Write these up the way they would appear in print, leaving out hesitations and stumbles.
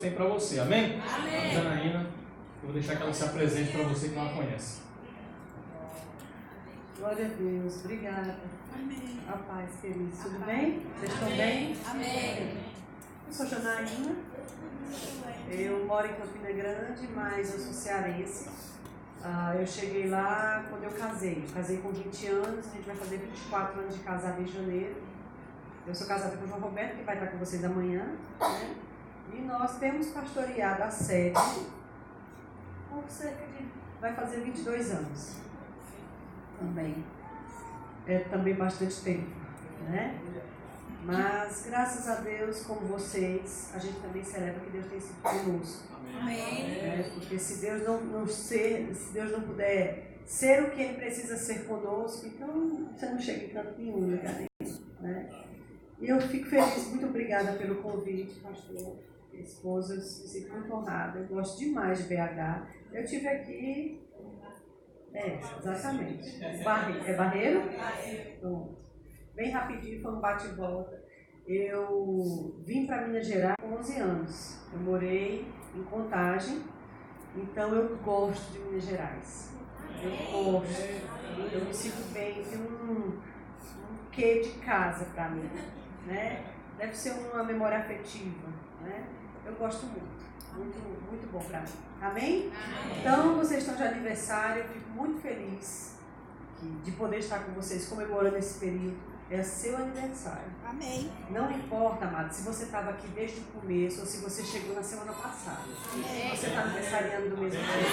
tem para você, amém? Amém. Janaína, eu vou deixar que ela se apresente para você que não a conhece. Glória a Deus, obrigada. Amém. A paz, queridos, tudo bem? Vocês estão bem? Amém. Eu sou Janaína, eu moro em Campina Grande, mas eu sou cearense. Eu cheguei lá quando eu casei. Casei com 20 anos, a gente vai fazer 24 anos de casado em janeiro. Eu sou casada com o João Roberto, que vai estar com vocês amanhã, né? E nós temos pastoreado a sede por cerca de... vai fazer 22 anos também. É também bastante tempo, né? Mas, graças a Deus, como vocês, a gente também celebra que Deus tem sido conosco. Amém. Porque se Deus se Deus não puder ser o que Ele precisa ser conosco, então você não chega em canto nenhum, né? E eu fico feliz, muito obrigada pelo convite, pastor, esposa, eu me sinto muito honrada, eu gosto demais de BH. Eu estive aqui, exatamente, Barreiro? Pronto. Bem rapidinho, foi um bate e volta. Eu vim para Minas Gerais com 11 anos, eu morei em Contagem, então eu gosto de Minas Gerais. Eu gosto, eu me sinto bem, tem um quê de casa para mim, né? Deve ser uma memória afetiva, né? Eu gosto muito bom para mim. Amém? Então, vocês estão de aniversário, eu fico muito feliz de poder estar com vocês comemorando esse período. É seu aniversário. Amém. Não importa, amado, se você estava aqui desde o começo ou se você chegou na semana passada. Você está aniversariando do mesmo jeito.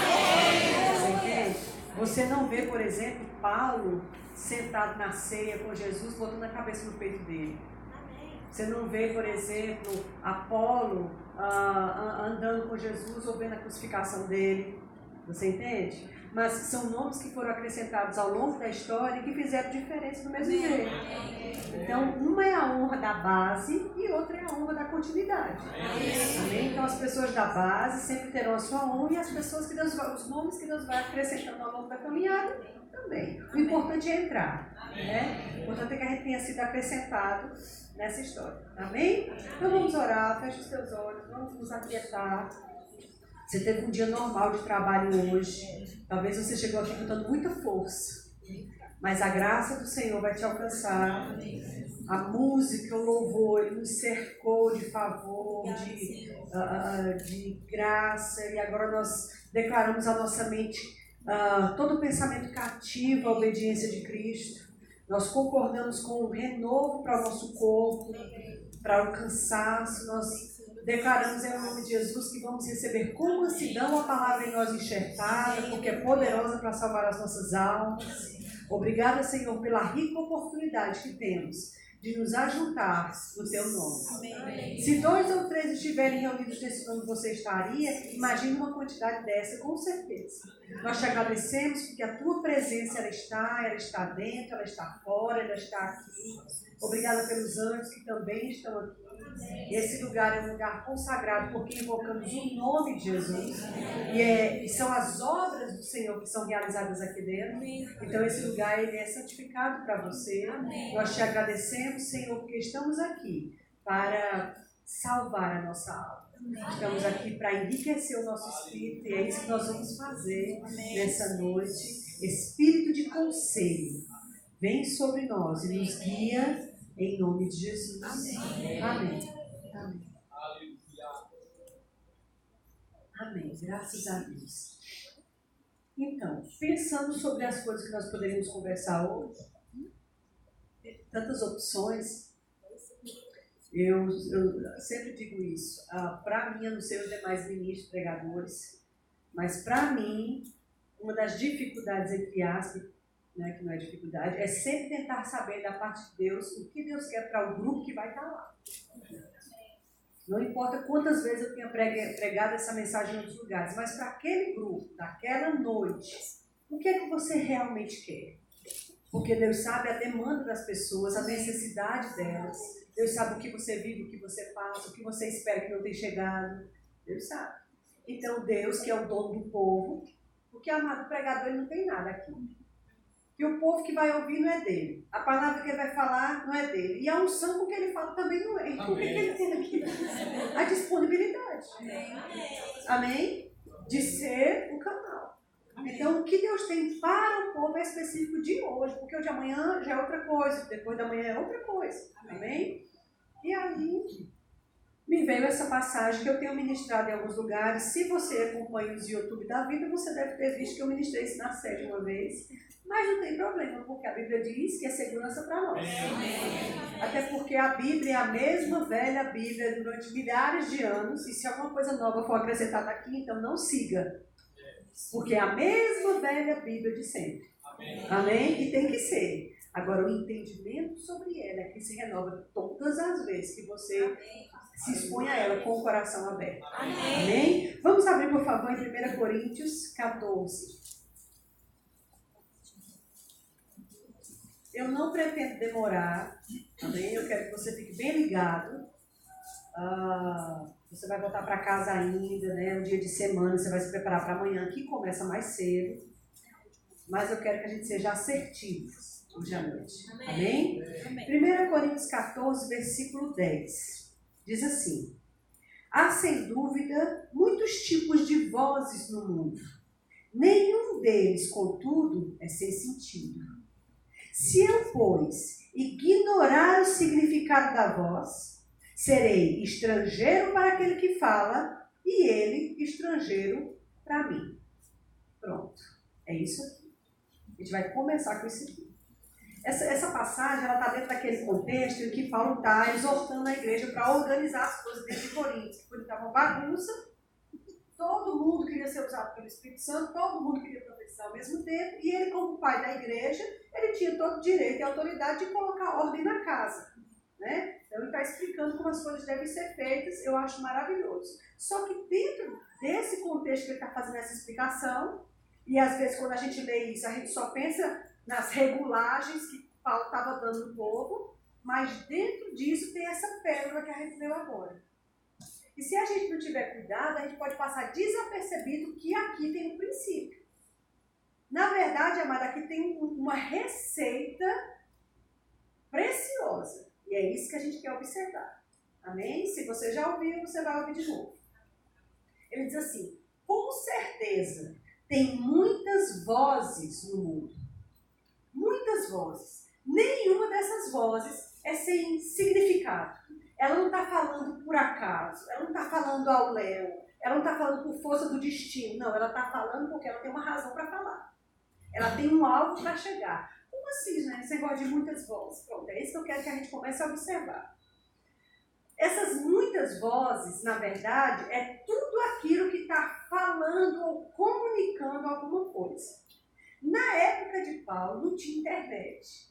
Você entende? Você não vê, por exemplo, Paulo sentado na ceia com Jesus, botando a cabeça no peito dele. Você não vê, por exemplo, Apolo andando com Jesus ou vendo a crucificação dele. Você entende? Mas são nomes que foram acrescentados ao longo da história e que fizeram diferença do mesmo jeito. Então, uma é a honra da base e outra é a honra da continuidade. Amém? Então, as pessoas da base sempre terão a sua honra e as pessoas os nomes que Deus vai acrescentando ao longo da caminhada também. O importante é entrar. Né? O importante é que a gente tenha sido acrescentado nessa história. Amém? Então, vamos orar, feche os teus olhos, vamos nos aquietar. Você teve um dia normal de trabalho hoje. Talvez você chegou aqui botando muita força. Mas a graça do Senhor vai te alcançar. A música, o louvor, Ele nos cercou de favor, de graça. E agora nós declaramos a nossa mente todo pensamento cativo à obediência de Cristo. Nós concordamos com o renovo para o nosso corpo, para o cansaço. Nós declaramos em nome de Jesus que vamos receber com mansidão a palavra em nós enxertada, porque é poderosa para salvar as nossas almas. Obrigada, Senhor, pela rica oportunidade que temos de nos ajuntar no Teu nome. Amém. Se 2 ou 3 estiverem reunidos nesse nome, você estaria. Imagine uma quantidade dessa, com certeza. Nós te agradecemos porque a Tua presença, ela está dentro, ela está fora, ela está aqui. Obrigada pelos anjos que também estão aqui. Esse lugar é um lugar consagrado porque invocamos o nome de Jesus e são as obras do Senhor que são realizadas aqui dentro. Então esse lugar ele é santificado para você. Nós te agradecemos, Senhor, porque estamos aqui para salvar a nossa alma. Estamos aqui para enriquecer o nosso espírito e é isso que nós vamos fazer nessa noite. Espírito de conselho, vem sobre nós e nos guia em nome de Jesus. Amém. Amém. Amém. Amém. Graças a Deus. Então, pensando sobre as coisas que nós poderíamos conversar hoje, tantas opções, eu sempre digo isso. Para mim, eu não sei os demais ministros, pregadores, mas para mim, uma das dificuldades, entre aspas, né, que não é dificuldade, é sempre tentar saber da parte de Deus o que Deus quer para o grupo que vai estar lá. Não importa quantas vezes eu tenha pregado essa mensagem em outros lugares, mas para aquele grupo, daquela noite, o que é que você realmente quer? Porque Deus sabe a demanda das pessoas, a necessidade delas. Deus sabe o que você vive, o que você passa, o que você espera que não tenha chegado. Deus sabe. Então Deus, que é o dono do povo, porque amado pregador, ele não tem nada aqui. que o povo que vai ouvir não é dele. A palavra que ele vai falar não é dele. E a unção com que ele fala também não é. Então, o que ele tem aqui? A disponibilidade. Amém? De ser o canal. Então, o que Deus tem para o povo é específico de hoje, porque o de amanhã já é outra coisa, depois da manhã é outra coisa. Amém? E aí, me veio essa passagem que eu tenho ministrado em alguns lugares. Se você acompanha os YouTube da vida, você deve ter visto que eu ministrei isso na sede uma vez. Mas não tem problema, porque a Bíblia diz que é segurança para nós. Até porque a Bíblia é a mesma velha Bíblia durante milhares de anos. E se alguma coisa nova for acrescentada aqui, então não siga. Porque é a mesma velha Bíblia de sempre. Amém? E tem que ser. Agora, o entendimento sobre ela é que se renova todas as vezes que você se expõe a ela com o coração aberto. Amém? Vamos abrir, por favor, em 1 Coríntios 14. Eu não pretendo demorar, amém? Eu quero que você fique bem ligado. Você vai voltar para casa ainda, né? Um dia de semana, você vai se preparar para amanhã, que começa mais cedo. Mas eu quero que a gente seja assertivo hoje à noite. Amém? 1 Coríntios 14, versículo 10. Diz assim: há sem dúvida muitos tipos de vozes no mundo. Nenhum deles, contudo, é sem sentido. Se eu, pois, ignorar o significado da voz, serei estrangeiro para aquele que fala e ele estrangeiro para mim. Pronto. É isso aqui. A gente vai começar com isso aqui. Essa passagem está dentro daquele contexto em que Paulo está exortando a igreja para organizar as coisas dentro de Coríntios. Porque estava uma bagunça, todo mundo queria ser usado pelo Espírito Santo, todo mundo queria profetizar ao mesmo tempo, e ele, como pai da igreja, ele tinha todo o direito e autoridade de colocar ordem na casa. Né? Então ele está explicando como as coisas devem ser feitas, eu acho maravilhoso. Só que dentro desse contexto que ele está fazendo essa explicação, e às vezes quando a gente lê isso, a gente só pensa nas regulagens que Paulo estava dando no povo, mas dentro disso tem essa pérola que a gente leu agora. E se a gente não tiver cuidado, a gente pode passar desapercebido que aqui tem um princípio. Na verdade, amada, aqui tem uma receita preciosa. E é isso que a gente quer observar. Amém? Se você já ouviu, você vai ouvir de novo. Ele diz assim: com certeza, tem muitas vozes no mundo. Muitas vozes. Nenhuma dessas vozes é sem significado. Ela não está falando por acaso, ela não está falando ao léu, ela não está falando por força do destino. Não, ela está falando porque ela tem uma razão para falar. Ela tem um alvo para chegar. Como assim, né? Esse negócio de muitas vozes? Pronto, é isso que eu quero que a gente comece a observar. Essas muitas vozes, na verdade, é tudo aquilo que está falando ou comunicando alguma coisa. Na época de Paulo, não tinha internet.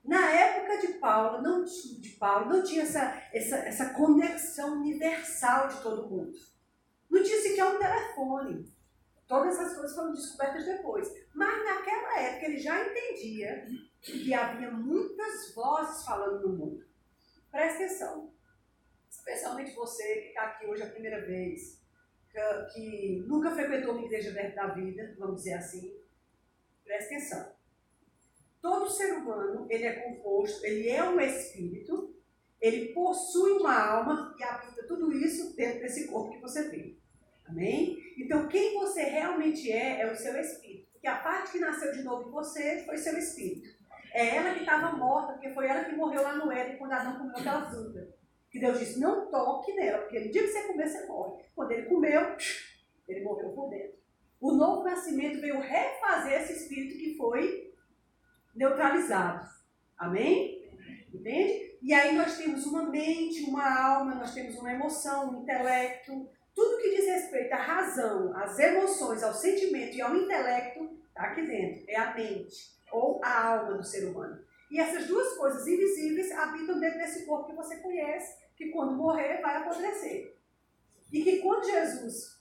Na época de Paulo não tinha essa conexão universal de todo mundo. Não tinha sequer um telefone. Todas essas coisas foram descobertas depois. Mas naquela época ele já entendia que havia muitas vozes falando no mundo. Presta atenção. Especialmente você que está aqui hoje a primeira vez, que nunca frequentou uma igreja da vida, vamos dizer assim. Presta atenção. Todo ser humano, ele é composto, ele é um espírito, ele possui uma alma e habita tudo isso dentro desse corpo que você vê. Amém? Então, quem você realmente é o seu espírito. Porque a parte que nasceu de novo em você foi seu espírito. É ela que estava morta, porque foi ela que morreu lá no Éden quando Adão comeu aquela fruta. Que Deus disse, não toque nela, porque no dia que você comer, você morre. Quando ele comeu, ele morreu por dentro. O novo nascimento veio refazer esse espírito que foi neutralizado. Amém? Entende? E aí nós temos uma mente, uma alma, nós temos uma emoção, um intelecto. Tudo que diz respeito à razão, às emoções, ao sentimento e ao intelecto, está aqui dentro. É a mente ou a alma do ser humano. E essas duas coisas invisíveis habitam dentro desse corpo que você conhece, que quando morrer vai apodrecer. E que quando Jesus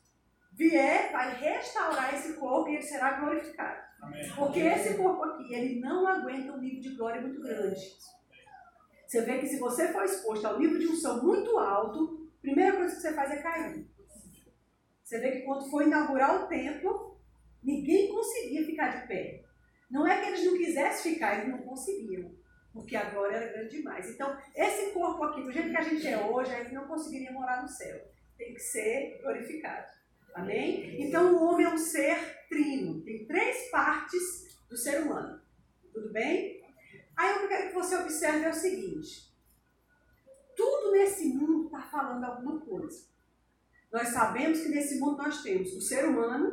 vier, vai restaurar esse corpo e ele será glorificado. Amém. Porque esse corpo aqui, ele não aguenta um nível de glória muito grande. Você vê que se você for exposto ao nível de unção muito alto, a primeira coisa que você faz é cair. Você vê que quando foi inaugurar o templo, ninguém conseguia ficar de pé. Não é que eles não quisessem ficar, eles não conseguiam. Porque a glória era grande demais. Então, esse corpo aqui, do jeito que a gente é hoje, a gente não conseguiria morar no céu. Tem que ser glorificado. Amém? Então, o homem é um ser trino. Tem 3 partes do ser humano. Tudo bem? Aí eu quero que você observe é o seguinte. Tudo nesse mundo está falando alguma coisa. Nós sabemos que nesse mundo nós temos o ser humano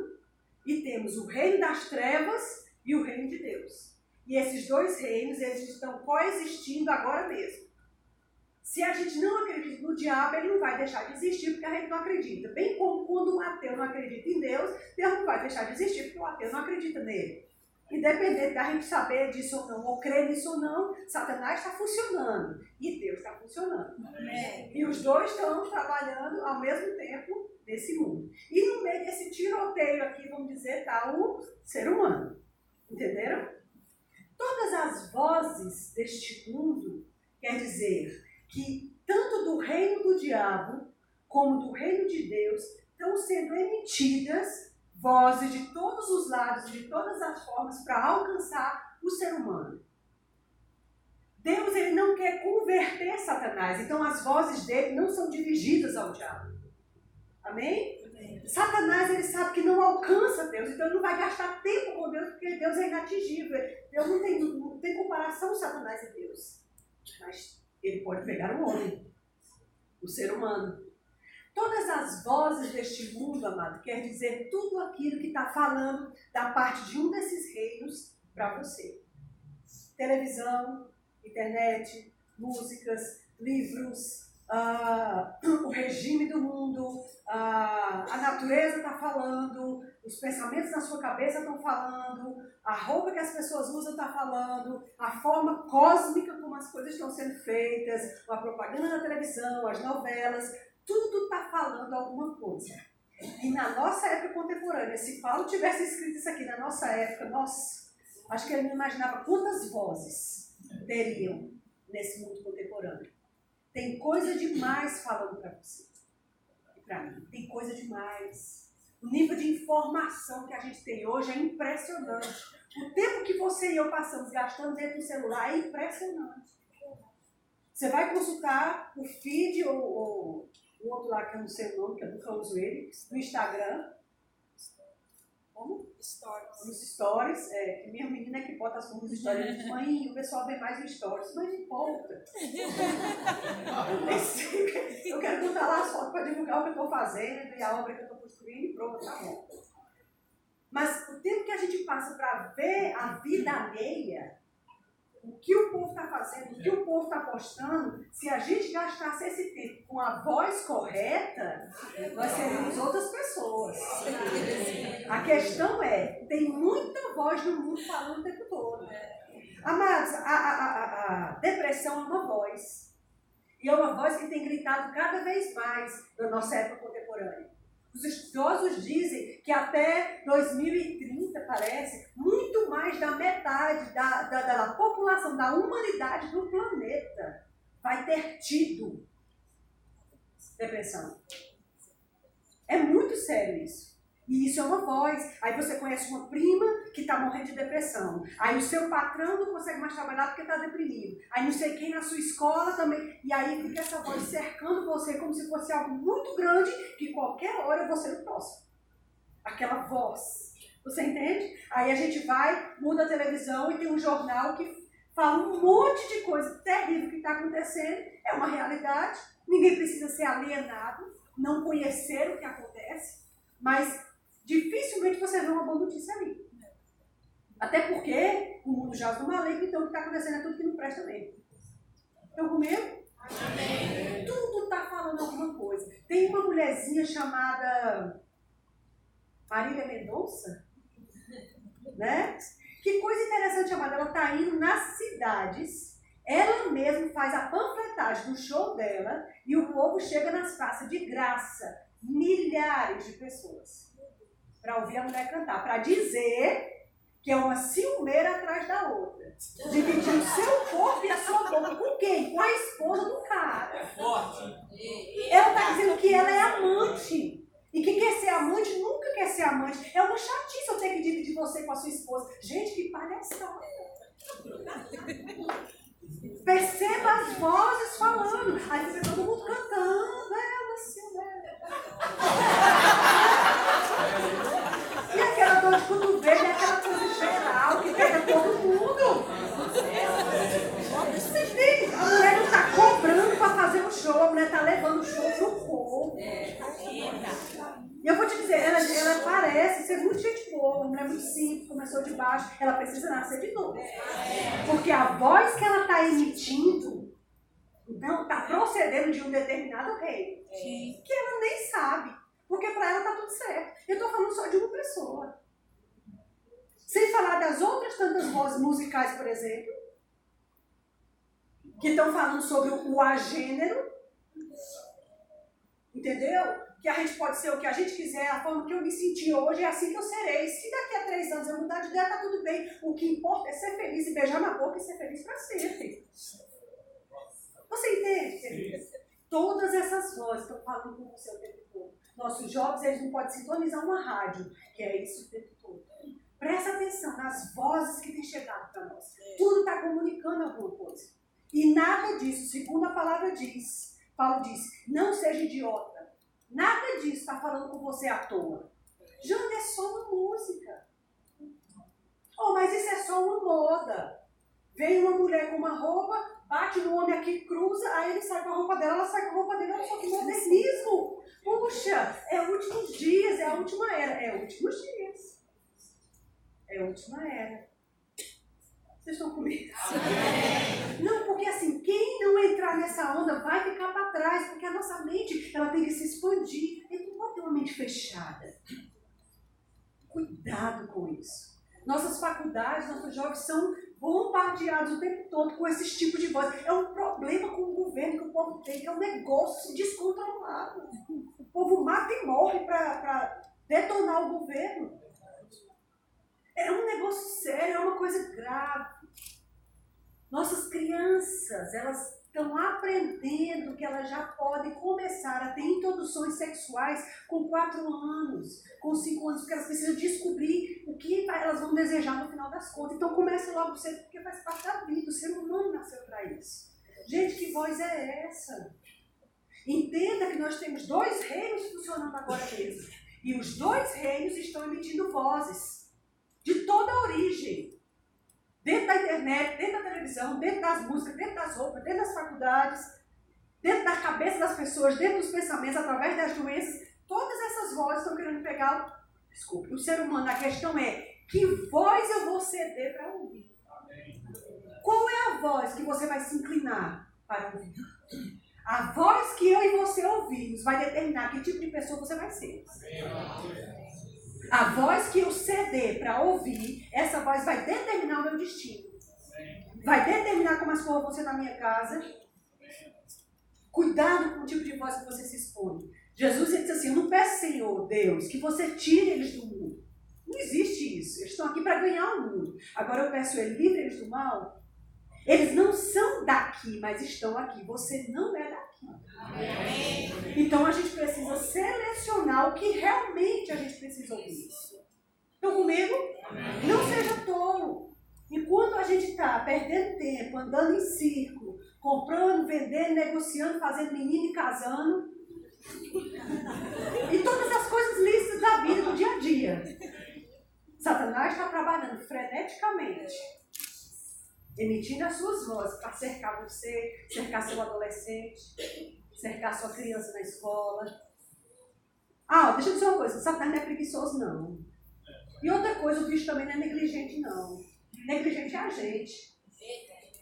e temos o reino das trevas e o reino de Deus. E esses 2 reinos, eles estão coexistindo agora mesmo. Se a gente não acredita no diabo, ele não vai deixar de existir porque a gente não acredita. Bem como quando um ateu não acredita em Deus, Deus não vai deixar de existir porque o ateu não acredita nele. Independente da gente saber disso ou não, ou crer nisso ou não, Satanás está funcionando e Deus está funcionando. E os 2 estão trabalhando ao mesmo tempo nesse mundo. E no meio desse tiroteio aqui, vamos dizer, está o ser humano. Entenderam? Todas as vozes deste mundo, quer dizer que tanto do reino do diabo como do reino de Deus estão sendo emitidas vozes de todos os lados, de todas as formas, para alcançar o ser humano. Deus, ele não quer converter Satanás, então as vozes dele não são dirigidas ao diabo. Amém? Satanás, ele sabe que não alcança Deus, então ele não vai gastar tempo com Deus, porque Deus é inatingível. Deus não tem comparação Satanás e Deus. Mas ele pode pegar o homem, o ser humano. Todas as vozes deste mundo, amado, quer dizer tudo aquilo que está falando da parte de um desses reinos para você. Televisão, internet, músicas, livros, o regime do mundo, a natureza está falando, os pensamentos na sua cabeça estão falando, a roupa que as pessoas usam está falando, a forma cósmica como as coisas estão sendo feitas, a propaganda na televisão, as novelas, tudo está falando alguma coisa. E na nossa época contemporânea, se Paulo tivesse escrito isso aqui na nossa época, nossa, acho que ele não imaginava quantas vozes teriam nesse mundo contemporâneo. Tem coisa demais falando para você e para mim. Tem coisa demais. O nível de informação que a gente tem hoje é impressionante. O tempo que você e eu passamos gastando dentro do celular é impressionante. Você vai consultar o feed ou o outro lá que eu não sei o nome, que eu nunca uso ele, no Instagram. Como? Stories. Nos stories, que minha menina é que bota as coisas nos stories. Eu digo, mãe, o pessoal vê mais no stories, mas não importa. Eu quero botar lá as fotos para divulgar o que eu estou fazendo e a obra que eu estou construindo e pronto, tá bom. Mas o tempo que a gente passa para ver a vida alheia, o que o povo está fazendo, o que o povo está postando, se a gente gastasse esse tempo com a voz correta, nós seríamos outras pessoas. A questão é, tem muita voz no mundo falando o tempo todo. Amados, a depressão é uma voz. E é uma voz que tem gritado cada vez mais na nossa época contemporânea. Os estudiosos dizem que até 2030, parece, muito mais da metade da população, da humanidade do planeta vai ter tido depressão. É muito sério isso. E isso é uma voz. Aí você conhece uma prima que está morrendo de depressão. Aí o seu patrão não consegue mais trabalhar porque está deprimido. Aí não sei quem na sua escola também. E aí fica essa voz cercando você como se fosse algo muito grande que qualquer hora eu vou ser o próximo. Aquela voz. Você entende? Aí a gente vai, muda a televisão e tem um jornal que fala um monte de coisa terrível que está acontecendo. É uma realidade. Ninguém precisa ser alienado, não conhecer o que acontece. Mas dificilmente você vê uma boa notícia ali. Até porque o mundo jaz do maligno, então o que está acontecendo é tudo que não presta mesmo. Estão comigo? Amém. Tudo está falando alguma coisa. Tem uma mulherzinha chamada Marília Mendonça, né? Que coisa interessante, chamada. Ela está indo nas cidades, ela mesma faz a panfletagem do show dela e o povo chega nas praças de graça. Milhares de pessoas para ouvir a mulher cantar, para dizer que é uma ciumeira atrás da outra. Dividir o seu corpo e a sua boca com quem? Com a esposa do cara. É forte. Ela está dizendo que ela é amante. E que quer ser amante nunca quer ser amante. É uma chatice eu ter que dividir você com a sua esposa. Gente, que palhaçada. Perceba as vozes falando. Aí fica todo mundo cantando. E aquela dor de cotovelo, e aquela coisa geral que pega todo mundo. Vocês veem? A mulher não está cobrando para fazer um show, a mulher está levando o show pro povo. E eu vou te dizer, ela parece ser muito gente boa, uma mulher muito simples, começou de baixo, ela precisa nascer de novo. Porque a voz que ela está emitindo não está procedendo de um determinado reino. Que ela nem sabe. Porque para ela está tudo certo. Eu estou falando só de uma pessoa. Sem falar das outras tantas vozes musicais, por exemplo, que estão falando sobre o agênero. Entendeu? Que a gente pode ser o que a gente quiser, a forma que eu me senti hoje é assim que eu serei. Se daqui a 3 anos eu mudar de ideia, está tudo bem. O que importa é ser feliz e beijar na boca e ser feliz para sempre. Você entende, querido? Todas essas vozes estão falando com você o tempo todo. Nossos jovens, eles não podem sintonizar uma rádio, que é isso o tempo todo. Presta atenção nas vozes que têm chegado para nós. Tudo está comunicando alguma coisa. E nada disso, segundo a palavra diz, Paulo diz, não seja idiota. Nada disso está falando com você à toa. Jana, é só uma música. Oh, mas isso é só uma moda. Vem uma mulher com uma roupa, bate no homem aqui, cruza, aí ele sai com a roupa dela, ela sai com a roupa dele. Olha só que modernismo. Puxa, é últimos dias, é a última era. É últimos dias. É a última era. Vocês estão comigo? Não, porque assim, quem não entrar nessa onda vai ficar para trás, porque a nossa mente, ela tem que se expandir. Ele não pode ter uma mente fechada. Cuidado com isso. Nossas faculdades, nossos jovens são bombardeados o tempo todo com esses tipos de voz. É um problema com o governo que o povo tem, que é um negócio descontrolado. O povo mata e morre para detonar o governo. É um negócio sério, é uma coisa grave. Nossas crianças, elas estão aprendendo que elas já podem começar a ter introduções sexuais com 4 anos, com 5 anos, porque elas precisam descobrir o que elas vão desejar no final das contas. Então começa logo cedo, porque faz parte da vida, o ser humano nasceu para isso. Gente, que voz é essa? Entenda que nós temos 2 reinos funcionando agora mesmo. E os 2 reinos estão emitindo vozes. De toda a origem. Dentro da internet, dentro da televisão, dentro das músicas, dentro das roupas, dentro das faculdades, dentro da cabeça das pessoas, dentro dos pensamentos, através das doenças. Todas essas vozes estão querendo pegar o ser humano. A questão é, que voz eu vou ceder para ouvir? Qual é a voz que você vai se inclinar para ouvir? A voz que eu e você ouvimos vai determinar que tipo de pessoa você vai ser. A voz que eu ceder para ouvir, essa voz vai determinar o meu destino. Vai determinar como as coisas vão ser na minha casa. Cuidado com o tipo de voz que você se expõe. Jesus disse assim, eu não peço, Senhor, Deus, que você tire eles do mundo. Não existe isso. Eles estão aqui para ganhar o mundo. Agora eu peço ele, livre eles do mal. Eles não são daqui, mas estão aqui. Você não é daqui. Amém. Então a gente precisa selecionar o que realmente a gente precisa ouvir. Estão comigo? Amém. Não seja tolo. Enquanto a gente está perdendo tempo, andando em círculo, comprando, vendendo, negociando, fazendo menino e casando, e todas as coisas lícitas da vida, do dia a dia, Satanás está trabalhando freneticamente, emitindo as suas vozes para cercar você, cercar seu adolescente, cercar sua criança na escola. Deixa eu dizer uma coisa, Satanás não é preguiçoso, não. E outra coisa, o bicho também não é negligente, não. Negligente é a gente.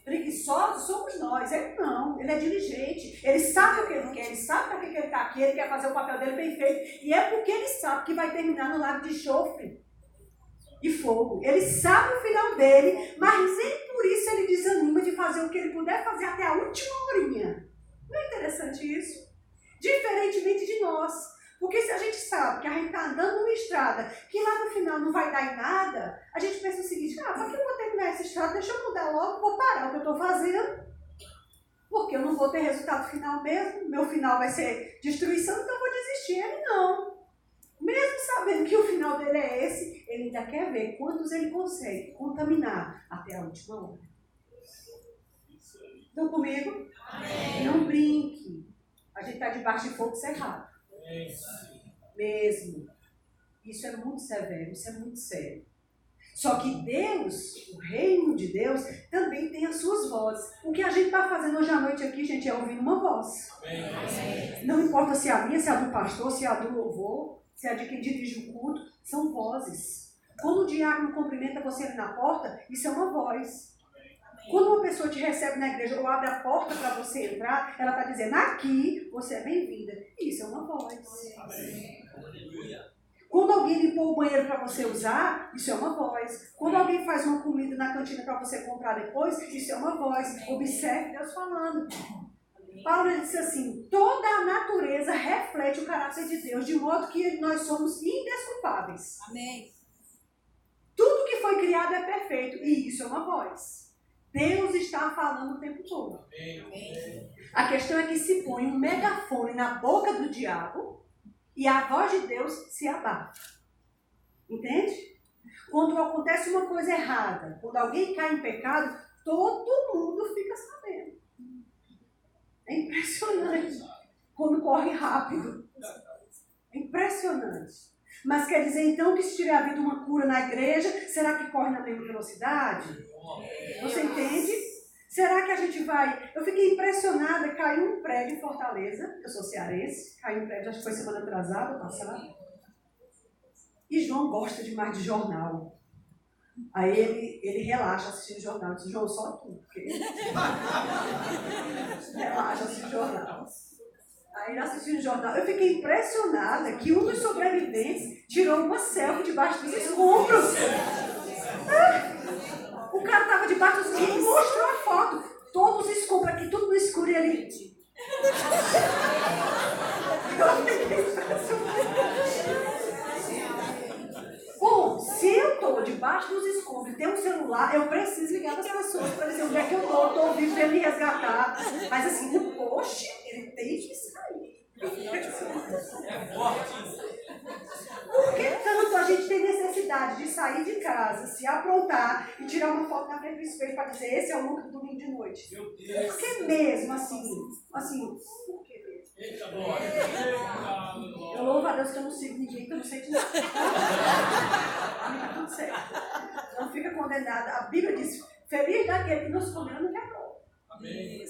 Preguiçosos somos nós, ele não, ele é diligente. Ele sabe o que ele quer, ele sabe para que ele está aqui, ele quer fazer o papel dele bem feito. E é porque ele sabe que vai terminar no lago de enxofre e fogo. Ele sabe o final dele, mas nem por isso ele desanima de fazer o que ele puder fazer até a última horinha. Não é interessante isso? Diferentemente de nós. Porque se a gente sabe que a gente está andando numa estrada que lá no final não vai dar em nada, a gente pensa o seguinte, para que eu vou terminar essa estrada? Deixa eu mudar logo, vou parar o que eu estou fazendo, porque eu não vou ter resultado final mesmo, meu final vai ser destruição, então eu vou desistir. Ele não. Mesmo sabendo que o final final dele é esse, ele ainda quer ver quantos ele consegue contaminar até a última hora. Estão comigo? Amém. Não brinque. A gente está debaixo de fogo cerrado. Mesmo. Isso é muito severo, isso é muito sério. Só que Deus, o reino de Deus, também tem as suas vozes. O que a gente está fazendo hoje à noite aqui, gente, é ouvir uma voz. Amém. Não importa se é a minha, se é a do pastor, se é a do louvor, se é a de quem dirige o culto, são vozes. Quando o diácono cumprimenta você ali na porta, isso é uma voz. Quando uma pessoa te recebe na igreja ou abre a porta para você entrar, ela está dizendo, aqui você é bem-vinda. Isso é uma voz. Amém. Quando alguém limpou o banheiro para você usar, isso é uma voz. Quando alguém faz uma comida na cantina para você comprar depois, isso é uma voz. Observe Deus falando. Paulo disse assim, toda a natureza reflete o caráter de Deus, de modo que nós somos indesculpáveis. Amém. Tudo que foi criado é perfeito, e isso é uma voz. Deus está falando o tempo todo. Amém. A questão é que se põe um megafone na boca do diabo, e a voz de Deus se abafa. Entende? Quando acontece uma coisa errada, quando alguém cai em pecado, todo mundo fica sabendo. É impressionante como corre rápido. É impressionante. Mas quer dizer então que se tiver havido uma cura na igreja, será que corre na mesma velocidade? Você entende? Será que a gente vai... Eu fiquei impressionada, caiu um prédio em Fortaleza, eu sou cearense, caiu um prédio, acho que foi semana atrasada, passada. E João gosta demais de jornal. Aí ele relaxa assistindo jornal. Eu disse, João, só tu, porque... relaxa assistindo jornal. Aí ele assistindo jornal. Eu fiquei impressionada que um dos sobreviventes tirou uma selfie debaixo dos escombros. O cara estava debaixo dos escombros e mostrou a foto. Todos os escombros aqui, tudo no escuro e ele... Eu fiquei impressionada. Bom, se eu estou debaixo dos escombros e tenho um celular, eu preciso ligar para as pessoas para dizer onde é que eu estou vivo para me resgatar. Mas assim, no post, ele tem que sair. É forte. Por que tanto a gente tem necessidade de sair de casa, se aprontar e tirar uma foto na frente do espelho para dizer esse é o look do domingo de noite? Por que mesmo assim? Por que mesmo? Eu louvo a Deus que eu não sigo ninguém, que eu não sei de nada. Tá tudo certo. Não fica condenada. A Bíblia diz, feliz daquele que nos condena não quebrou. Amém.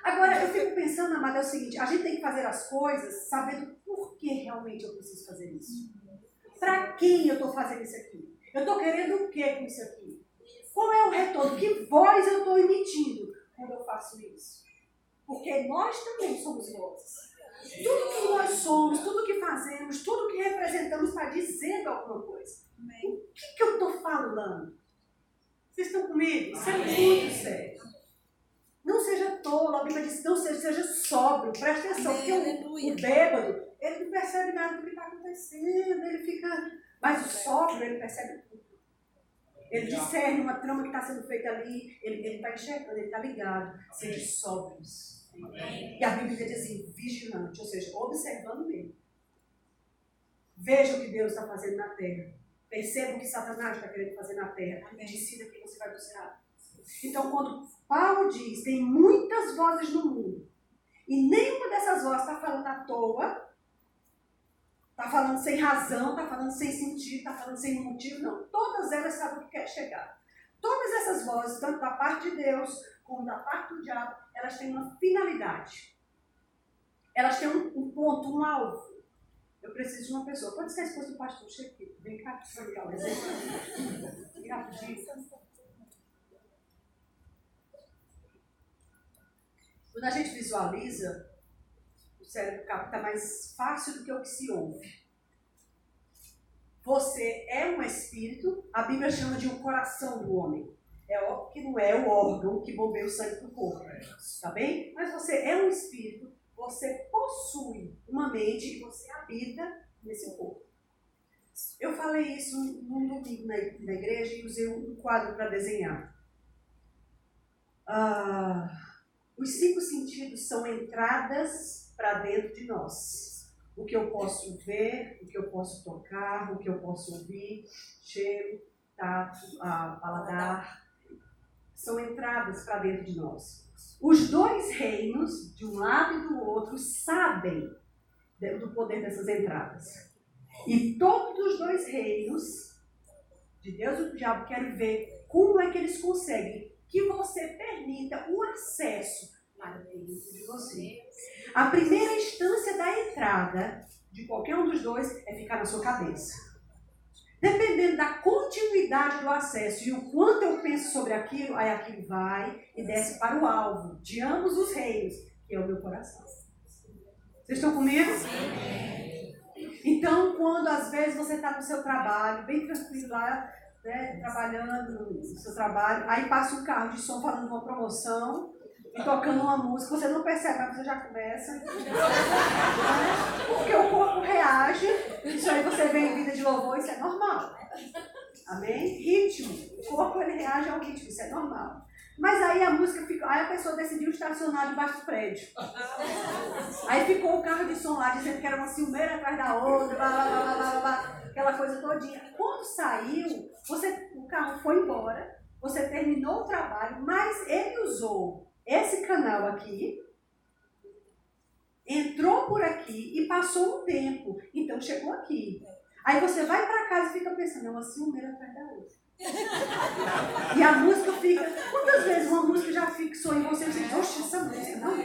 Agora, eu fico pensando, amada, é o seguinte, a gente tem que fazer as coisas sabendo por que realmente eu preciso fazer isso. Para quem eu estou fazendo isso aqui? Eu estou querendo o que com isso aqui? Qual é o retorno? Que voz eu estou emitindo quando eu faço isso? Porque nós também somos vozes. Tudo que nós somos, tudo que fazemos, tudo que representamos está dizendo alguma coisa. O que eu estou falando? Vocês estão comigo? Isso é muito sério. Não seja tolo, a Bíblia diz, não seja sóbrio, presta atenção, porque o bêbado, ele não percebe nada do que está acontecendo, ele fica... Mas o sóbrio, ele percebe tudo. Ele discerne uma trama que está sendo feita ali, ele está enxergando, ele está ligado. Seja sóbrios. E a Bíblia diz assim, vigilante, ou seja, observando mesmo. Veja o que Deus está fazendo na terra. Perceba o que Satanás está querendo fazer na terra. E decida quem você vai buscar. Então, quando Paulo diz, tem muitas vozes no mundo, e nenhuma dessas vozes está falando à toa, está falando sem razão, está falando sem sentido, está falando sem motivo, não. Todas elas sabem o que quer chegar. Todas essas vozes, tanto da parte de Deus como da parte do diabo, elas têm uma finalidade. Elas têm um ponto, um alvo. Eu preciso de uma pessoa. Pode ser a esposa do pastor, chega aqui. Vem cá, para ligar o exemplo. Vem rapidinho. Quando a gente visualiza, o cérebro capta mais fácil do que o que se ouve. Você é um espírito, a Bíblia chama de um coração do homem. É óbvio que não é o órgão que bombeia o sangue para o corpo, tá bem? Mas você é um espírito, você possui uma mente e você habita nesse corpo. Eu falei isso num domingo na igreja e usei um quadro para desenhar. Os 5 sentidos são entradas para dentro de nós. O que eu posso ver, o que eu posso tocar, o que eu posso ouvir, cheiro, tato, paladar, são entradas para dentro de nós. Os dois reinos, de um lado e do outro, sabem do poder dessas entradas. E todos os dois reinos, de Deus e do diabo, querem ver como é que eles conseguem que você permita o acesso para dentro de você. A primeira instância da entrada de qualquer um dos dois é ficar na sua cabeça. Dependendo da continuidade do acesso e o quanto eu penso sobre aquilo, aí aquilo vai e desce para o alvo de ambos os reinos, que é o meu coração. Vocês estão comigo? Sim. Então, quando às vezes você está no seu trabalho, bem tranquilo lá, né, trabalhando no seu trabalho, aí passa um carro de som falando de uma promoção e tocando uma música, você não percebe, mas você já começa. Porque o corpo reage, isso aí você vê em vida de louvor, isso é normal. Amém? Ritmo. O corpo ele reage ao ritmo, isso é normal. Mas aí a música fica. Aí a pessoa decidiu estacionar debaixo do prédio. Aí ficou o carro de som lá dizendo que era uma ciumeira atrás da outra, blá, blá, blá, blá, blá, aquela coisa todinha. Quando saiu, o carro foi embora, você terminou o trabalho, mas ele usou esse canal aqui, entrou por aqui e passou um tempo. Então chegou aqui. Aí você vai para casa e fica pensando, é uma ciumeira atrás da outra. E a música fica. Quantas vezes uma música já fixou em você e você diz, oxe, essa música não?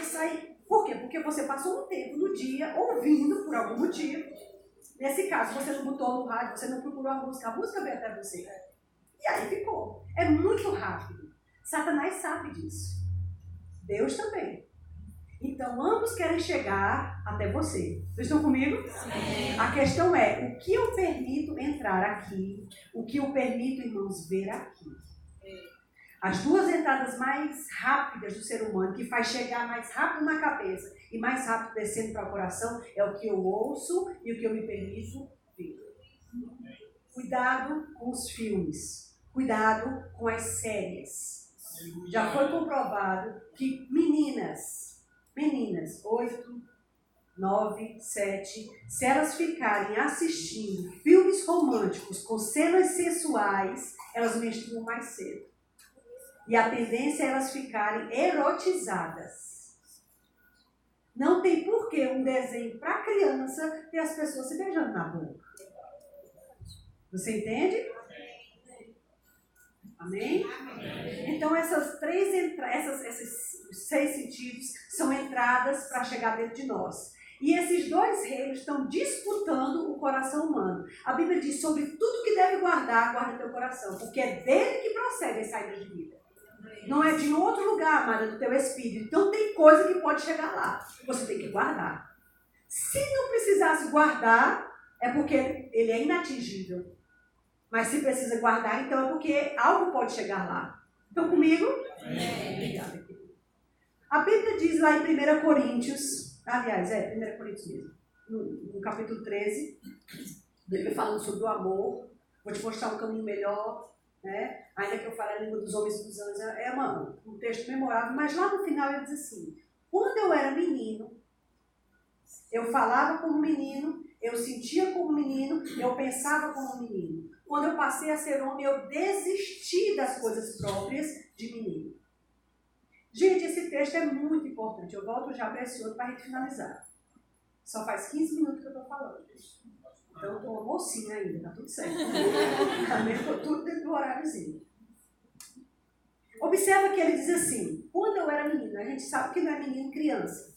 Sai. Por quê? Porque você passou um tempo no dia ouvindo por algum motivo. Nesse caso, você não botou no rádio, você não procurou a música veio até você. E aí ficou. É muito rápido. Satanás sabe disso. Deus também. Então, ambos querem chegar até você. Vocês estão comigo? Sim. A questão é, o que eu permito entrar aqui, o que eu permito, irmãos, ver aqui. As duas entradas mais rápidas do ser humano, que faz chegar mais rápido na cabeça e mais rápido descendo para o coração, é o que eu ouço e o que eu me permito ver. Cuidado com os filmes. Cuidado com as séries. Já foi comprovado que meninas, 8, 9, 7, se elas ficarem assistindo filmes românticos com cenas sensuais, elas menstruam mais cedo. E a tendência é elas ficarem erotizadas. Não tem porquê um desenho para criança ter as pessoas se beijando na boca. Você entende? Amém? Então esses 6 sentidos são entradas para chegar dentro de nós. E esses dois reinos estão disputando o coração humano. A Bíblia diz sobre tudo que deve guarda teu coração, porque é dele que procede as saídas de vida. Não é de outro lugar, amada, do teu espírito. Então tem coisa que pode chegar lá. Você tem que guardar. Se não precisasse guardar, é porque ele é inatingível. Mas se precisa guardar, então é porque algo pode chegar lá. Estão comigo? Obrigada, querido. A Bíblia diz lá em 1 Coríntios, aliás, 1 Coríntios mesmo, no capítulo 13, Bíblia falando sobre o amor, vou te mostrar um caminho melhor, né? Ainda que eu fale a língua dos homens e dos anjos, é um texto memorável, mas lá no final ele diz assim, quando eu era menino, eu falava como menino, eu sentia como menino, eu pensava como menino. Quando eu passei a ser homem, eu desisti das coisas próprias de menino. Gente, esse texto é muito importante. Eu volto já para esse outro para a gente finalizar. Só faz 15 minutos que eu estou falando. Então eu estou mocinha ainda, está tudo certo. Também estou tudo dentro do horáriozinho. Observa que ele diz assim, quando eu era menino, a gente sabe que não é menino criança.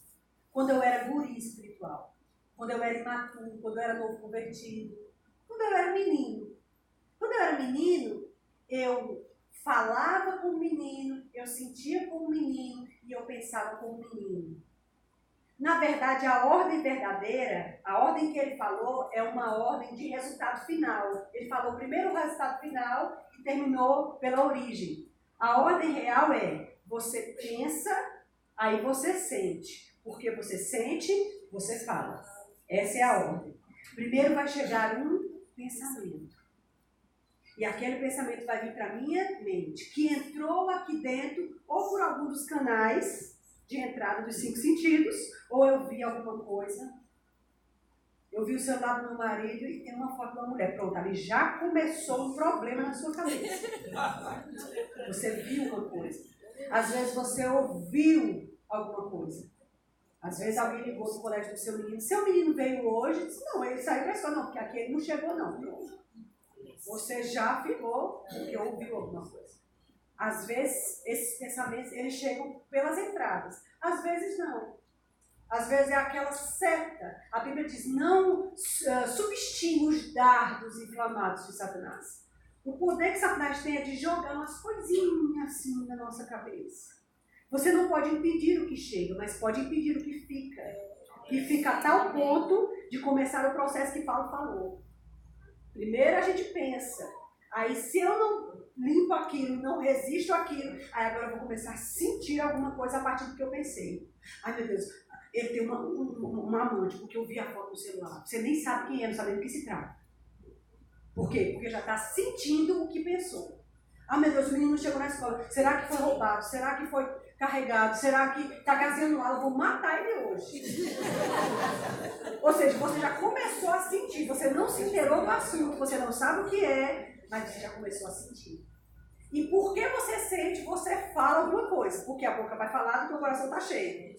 Quando eu era guri espiritual. Quando eu era imaturo, quando eu era novo convertido. Quando eu era menino. Quando eu era menino, eu falava como menino, eu sentia como menino e eu pensava como menino. Na verdade, a ordem verdadeira, a ordem que ele falou, é uma ordem de resultado final. Ele falou primeiro o resultado final e terminou pela origem. A ordem real é, você pensa, aí você sente. Porque você sente, você fala. Essa é a ordem. Primeiro vai chegar um pensamento. E aquele pensamento vai vir para a minha mente, que entrou aqui dentro, ou por algum dos canais de entrada dos 5 sentidos, ou eu vi alguma coisa, Eu vi o celular do meu marido e tem uma foto de uma mulher. Pronto, ali já começou um problema na sua cabeça. Você viu uma coisa. Às vezes você ouviu alguma coisa. Às vezes alguém ligou no colégio do seu menino. Seu menino veio hoje e disse, não, ele saiu da escola. Não, porque aqui ele não chegou não. Você já ficou porque ouviu alguma coisa. Às vezes esses pensamentos eles chegam pelas entradas. Às vezes não. Às vezes é aquela seta. A Bíblia diz, não subestime os dardos inflamados de Satanás. O poder que Satanás tem é de jogar umas coisinhas assim na nossa cabeça. Você não pode impedir o que chega, mas pode impedir o que fica. E fica a tal ponto de começar o processo que Paulo falou. Primeiro a gente pensa. Aí se eu não limpo aquilo, não resisto àquilo, aí agora eu vou começar a sentir alguma coisa a partir do que eu pensei. Ai meu Deus, ele tem uma amante, porque eu vi a foto no celular. Você nem sabe quem é, não sabe do que se trata. Por quê? Porque já está sentindo o que pensou. Ah, meu Deus, o menino chegou na escola. Será que foi roubado? Será que foi carregado? Será que está caseando lá? Eu vou matar ele hoje. Ou seja, você já começou a sentir. Você não se inteirou do assunto. Você não sabe o que é, mas você já começou a sentir. E porque você sente, você fala alguma coisa. Porque a boca vai falar do que o coração está cheio.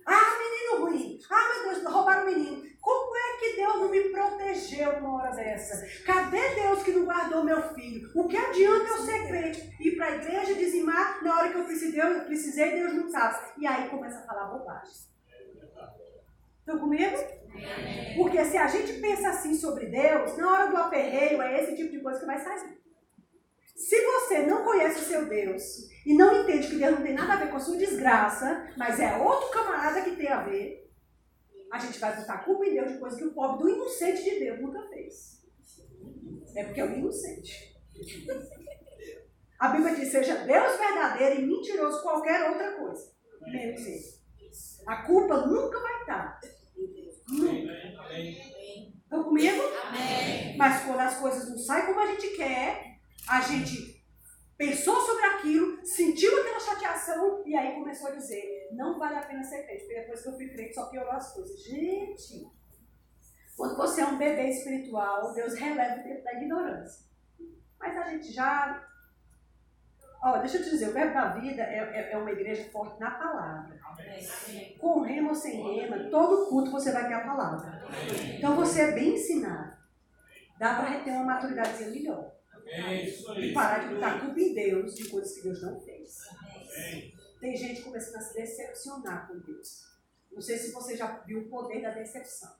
Ah, menino ruim. Ah, meu Deus, roubaram o menino. Como é que Deus não me protegeu numa hora dessa? Cadê Deus que não guardou meu filho? O que adianta eu ser crente? Ir para a igreja dizimar na hora que eu precisei, Deus não sabe. E aí começa a falar bobagem. Estão comigo? Porque se a gente pensa assim sobre Deus, na hora do aperreio é esse tipo de coisa que vai sair. Se você não conhece o seu Deus e não entende que Deus não tem nada a ver com a sua desgraça, mas é outro camarada que tem a ver, a gente vai botar a culpa em Deus de coisa que o pobre do inocente de Deus nunca fez. É porque é o inocente. A Bíblia diz, seja Deus verdadeiro e mentiroso qualquer outra coisa. Menos ele. A culpa nunca vai estar. Nunca. Estão comigo? Amém. Mas quando as coisas não saem como a gente quer, a gente pensou sobre aquilo, sentiu aquela chateação e aí começou a dizer, não vale a pena ser crente, porque depois que eu fui crente só piorou as coisas. Gente, quando você é um bebê espiritual, Deus releva o tempo da ignorância. Mas a gente já... deixa eu te dizer, o Verbo da Vida é uma igreja forte na palavra. Com rema ou sem rema, todo culto você vai ter a palavra. Então você é bem ensinado. Dá para reter uma maturidadezinha melhor. E parar de botar culpa em Deus de coisas que Deus não fez. Tem gente começando a se decepcionar com Deus. Não sei se você já viu o poder da decepção.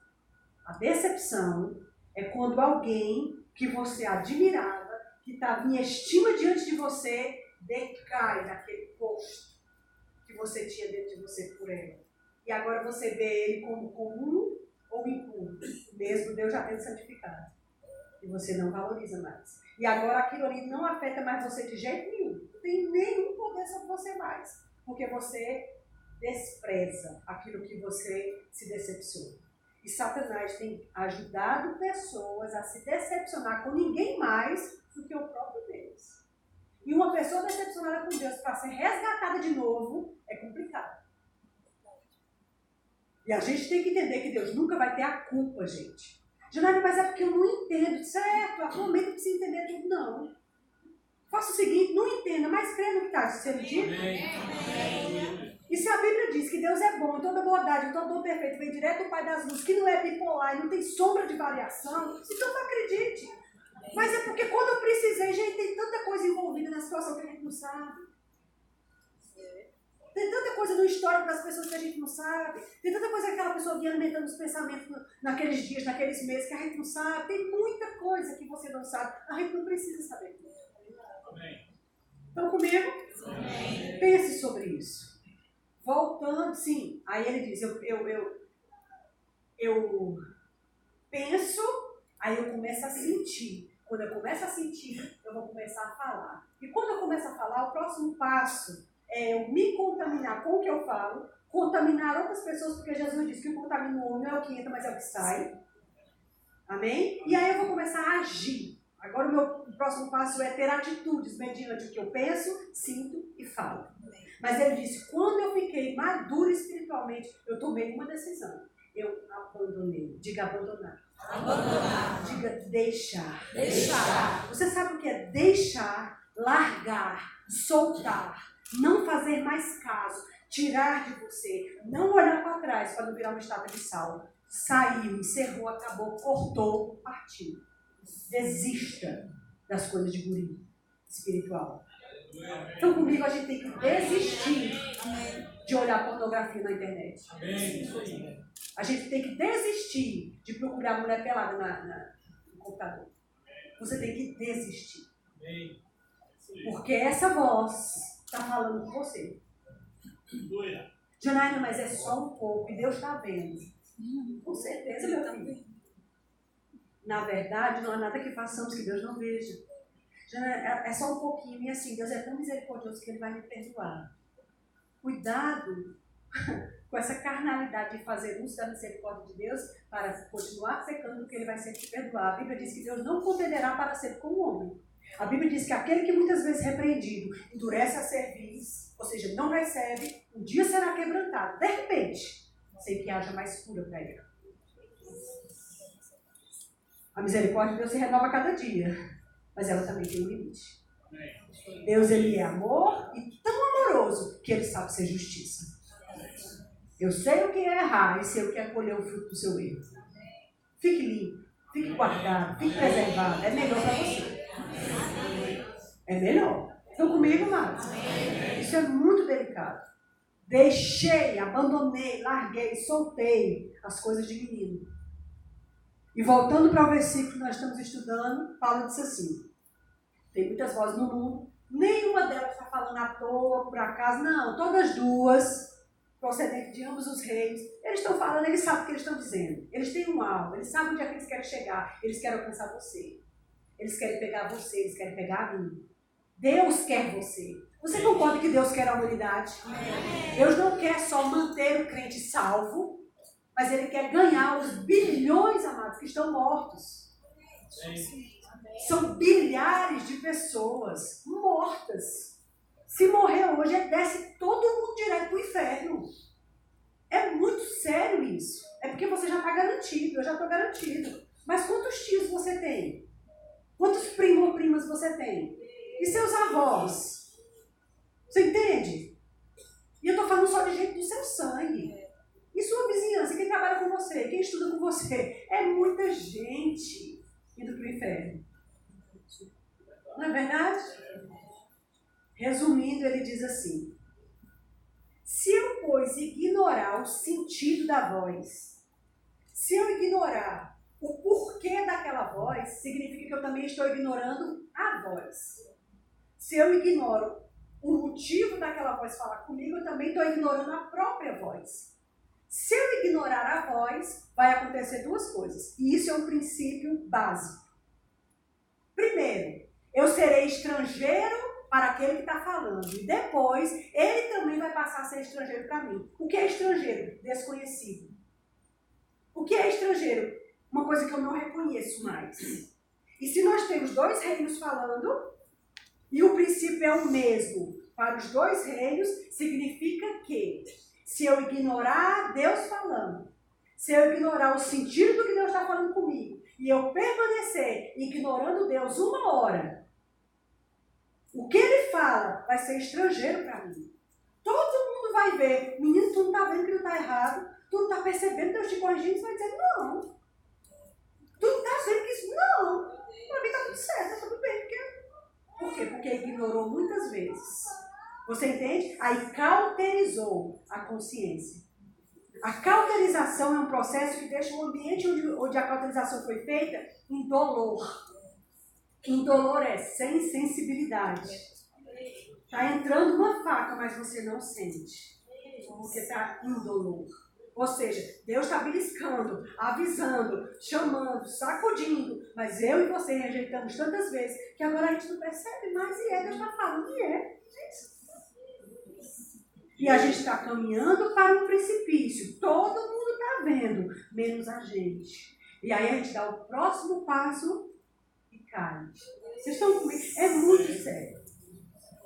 A decepção é quando alguém que você admirava, que estava em estima diante de você, decai naquele posto que você tinha dentro de você por ela. E agora você vê ele como comum ou impuro. Mesmo Deus já tendo santificado. E você não valoriza mais. E agora aquilo ali não afeta mais você de jeito nenhum. Não tem nenhum poder sobre você mais. Porque você despreza aquilo que você se decepciona. E Satanás tem ajudado pessoas a se decepcionar com ninguém mais do que o próprio Deus. E uma pessoa decepcionada com Deus para ser resgatada de novo é complicado. E a gente tem que entender que Deus nunca vai ter a culpa, gente. Janine, mas é porque eu não entendo. Certo, há momento que precisa entender tudo. Não. Faça o seguinte, não entenda, mas creia no que está sendo dito. E se a Bíblia diz que Deus é bom, toda bondade, todo dom perfeito vem direto do Pai das Luzes, que não é bipolar e não tem sombra de variação, então não acredite. Mas é porque quando eu precisei, gente, tem tanta coisa envolvida na situação que a gente não sabe. Tem tanta coisa no histórico das pessoas que a gente não sabe. Tem tanta coisa que aquela pessoa vinha alimentando os pensamentos naqueles dias, naqueles meses que a gente não sabe. Tem muita coisa que você não sabe. A gente não precisa saber. Estão comigo? Amém. Pense sobre isso. Voltando, sim. Aí ele diz, eu penso, aí eu começo a sentir. Quando eu começo a sentir, eu vou começar a falar. E quando eu começo a falar, o próximo passo é eu me contaminar com o que eu falo, contaminar outras pessoas, porque Jesus disse que o contamina o homem não é o que entra, mas é o que sai. Amém? E aí eu vou começar a agir. Agora o próximo passo é ter atitudes mediante o que eu penso, sinto e falo. Mas ele disse, quando eu fiquei maduro espiritualmente, eu tomei uma decisão. Eu abandonei. Diga abandonar. Abandonar. Diga deixar. Deixar. Você sabe o que é deixar, largar, soltar, não fazer mais caso, tirar de você, não olhar para trás para não virar uma estátua de sal. Saiu, encerrou, acabou, cortou, partiu. Desista das coisas de guri espiritual. Então comigo a gente tem que desistir de olhar pornografia na internet. A gente tem que desistir de procurar mulher pelada no computador. Você tem que desistir. Porque essa voz está falando com você. Janaína, mas é só um pouco e Deus está vendo. Com certeza, meu filho. Na verdade, não há nada que façamos que Deus não veja. É só um pouquinho. E assim, Deus é tão misericordioso que Ele vai me perdoar. Cuidado com essa carnalidade de fazer uso da misericórdia de Deus para continuar pecando, porque Ele vai sempre te perdoar. A Bíblia diz que Deus não condenará para sempre como homem. A Bíblia diz que aquele que muitas vezes repreendido endurece a cerviz, ou seja, não recebe, um dia será quebrantado. De repente, sem que haja mais cura para ele. A misericórdia de Deus se renova a cada dia, mas ela também tem um limite. Deus, Ele é amor e tão amoroso que Ele sabe ser justiça. Eu sei o que é errar e sei o que é colher o fruto do seu erro. Fique limpo, fique guardado, fique preservado. É melhor para você. É melhor. Estão comigo, amados? Isso é muito delicado. Deixei, abandonei, larguei, soltei as coisas de menino. E voltando para o versículo que nós estamos estudando, Paulo disse assim: tem muitas vozes no mundo, nenhuma delas está falando à toa, por acaso, não, todas duas, procedentes de ambos os reinos, eles estão falando, eles sabem o que eles estão dizendo, eles têm um alvo, eles sabem onde é que eles querem chegar, eles querem alcançar você, eles querem pegar você, eles querem pegar a mim. Deus quer você. Você concorda que Deus quer a humanidade? Deus não quer só manter o crente salvo, mas Ele quer ganhar os bilhões, amados, que estão mortos. São bilhares de pessoas mortas. Se morrer hoje, desce todo mundo direto para o inferno. É muito sério isso. É porque você já está garantido, eu já estou garantido. Mas quantos tios você tem? Quantos primos ou primas você tem? E seus avós? Você entende? E eu estou falando só de gente do seu sangue. E sua vizinhança, quem trabalha com você, quem estuda com você. É muita gente indo para o inferno. Não é verdade? Resumindo, ele diz assim: se eu, pois, ignorar o sentido da voz, se eu ignorar o porquê daquela voz, significa que eu também estou ignorando a voz. Se eu ignoro o motivo daquela voz falar comigo, eu também estou ignorando a própria voz. Se eu ignorar a voz, vai acontecer duas coisas. E isso é um princípio básico. Primeiro, eu serei estrangeiro para aquele que está falando. E depois, ele também vai passar a ser estrangeiro para mim. O que é estrangeiro? Desconhecido. O que é estrangeiro? Uma coisa que eu não reconheço mais. E se nós temos dois reinos falando, e o princípio é o mesmo para os dois reinos, significa que se eu ignorar Deus falando, se eu ignorar o sentido do que Deus está falando comigo, e eu permanecer ignorando Deus uma hora, o que Ele fala vai ser estrangeiro para mim. Todo mundo vai ver, menino, tu não está vendo que não está errado, tu não está percebendo Deus te corrigindo, você vai dizer, não. Tu não está vendo que isso, não. Para mim está tudo certo, está tudo bem. Por quê? Porque ignorou muitas vezes. Você entende? Aí cauterizou a consciência. A cauterização é um processo que deixa o ambiente onde a cauterização foi feita indolor. Indolor é sem sensibilidade. Está entrando uma faca, mas você não sente. Porque está indolor. Ou seja, Deus está beliscando, avisando, chamando, sacudindo. Mas eu e você rejeitamos tantas vezes que agora a gente não percebe mais. E Deus está falando, e é. E a gente está caminhando para um precipício. Todo mundo está vendo, menos a gente. E aí a gente dá o próximo passo e cai. Vocês estão comigo? É muito sério.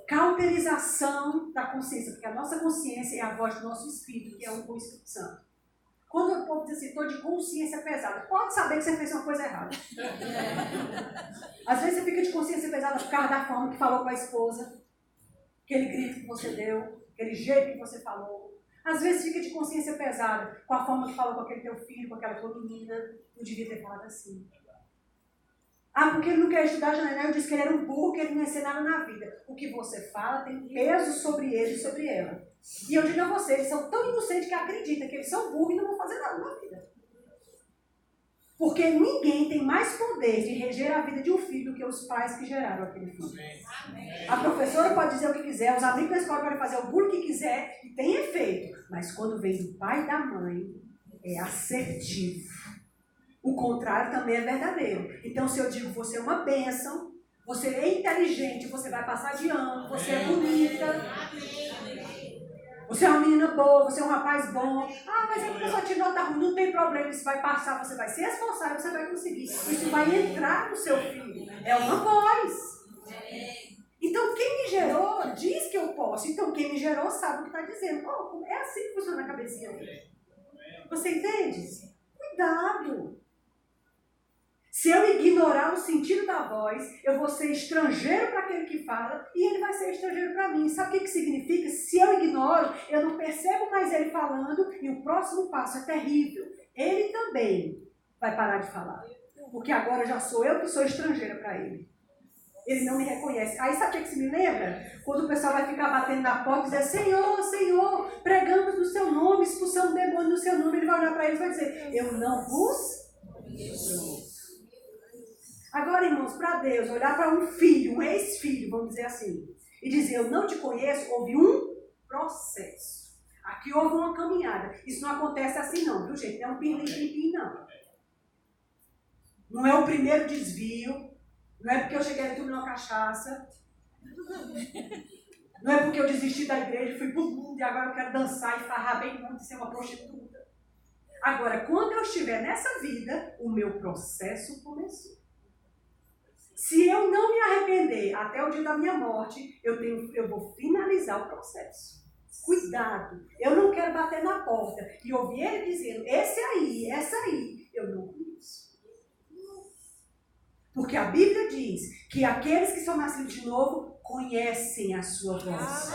Cauterização da consciência, porque a nossa consciência é a voz do nosso espírito, que é um com o Espírito Santo. Quando o povo diz assim, estou de consciência pesada, pode saber que você fez uma coisa errada. Às vezes você fica de consciência pesada por causa da forma que falou com a esposa, aquele grito que você deu, aquele jeito que você falou. Às vezes fica de consciência pesada com a forma que falou com aquele teu filho, com aquela tua menina. Não devia ter falado assim. Ah, porque ele não quer estudar janela. Eu disse que ele era um burro, que ele não ia ser nada na vida. O que você fala tem peso sobre ele e sobre ela. E eu digo a você, eles são tão inocentes que acreditam que eles são burros e não vão fazer nada na vida. Porque ninguém tem mais poder de reger a vida de um filho do que os pais que geraram aquele filho. A professora pode dizer o que quiser, os amigos da escola podem fazer o bullying que quiser e tem efeito. Mas quando vem do pai e da mãe, é assertivo. O contrário também é verdadeiro. Então, se eu digo você é uma bênção, você é inteligente, você vai passar de ano, você é bonita, você é uma menina boa, você é um rapaz bom. Ah, mas a pessoa te nota ruim, não tem problema, isso vai passar, você vai se esforçar, você vai conseguir. Isso vai entrar no seu filho. É uma voz. Então, quem me gerou diz que eu posso. Então, quem me gerou sabe o que está dizendo. Oh, é assim que funciona a cabecinha dele. Você entende? Cuidado. Se eu ignorar o sentido da voz, eu vou ser estrangeiro para aquele que fala e ele vai ser estrangeiro para mim. Sabe o que significa? Se eu ignoro, eu não percebo mais ele falando e o próximo passo é terrível. Ele também vai parar de falar. Porque agora já sou eu que sou estrangeira para ele. Ele não me reconhece. Aí sabe o que se me lembra? Quando o pessoal vai ficar batendo na porta e dizer Senhor, Senhor, pregamos no seu nome, expulsamos demônio no seu nome. Ele vai olhar para eles e vai dizer, eu não vos conheço. Agora, irmãos, para Deus, olhar para um filho, um ex-filho, vamos dizer assim, e dizer, eu não te conheço, houve um processo. Aqui houve uma caminhada. Isso não acontece assim não, viu gente? Não é um pirlim-pim-pim, não. Não é o primeiro desvio, não é porque eu cheguei aqui tomando uma cachaça, não é porque eu desisti da igreja, fui pro mundo e agora eu quero dançar e farrar bem muito e ser uma prostituta. Agora, quando eu estiver nessa vida, o meu processo começou. Se eu não me arrepender até o dia da minha morte, eu vou finalizar o processo. Cuidado, eu não quero bater na porta e ouvir ele dizendo, esse aí, essa aí, eu não conheço. Porque a Bíblia diz que aqueles que são nascidos de novo conhecem a sua voz.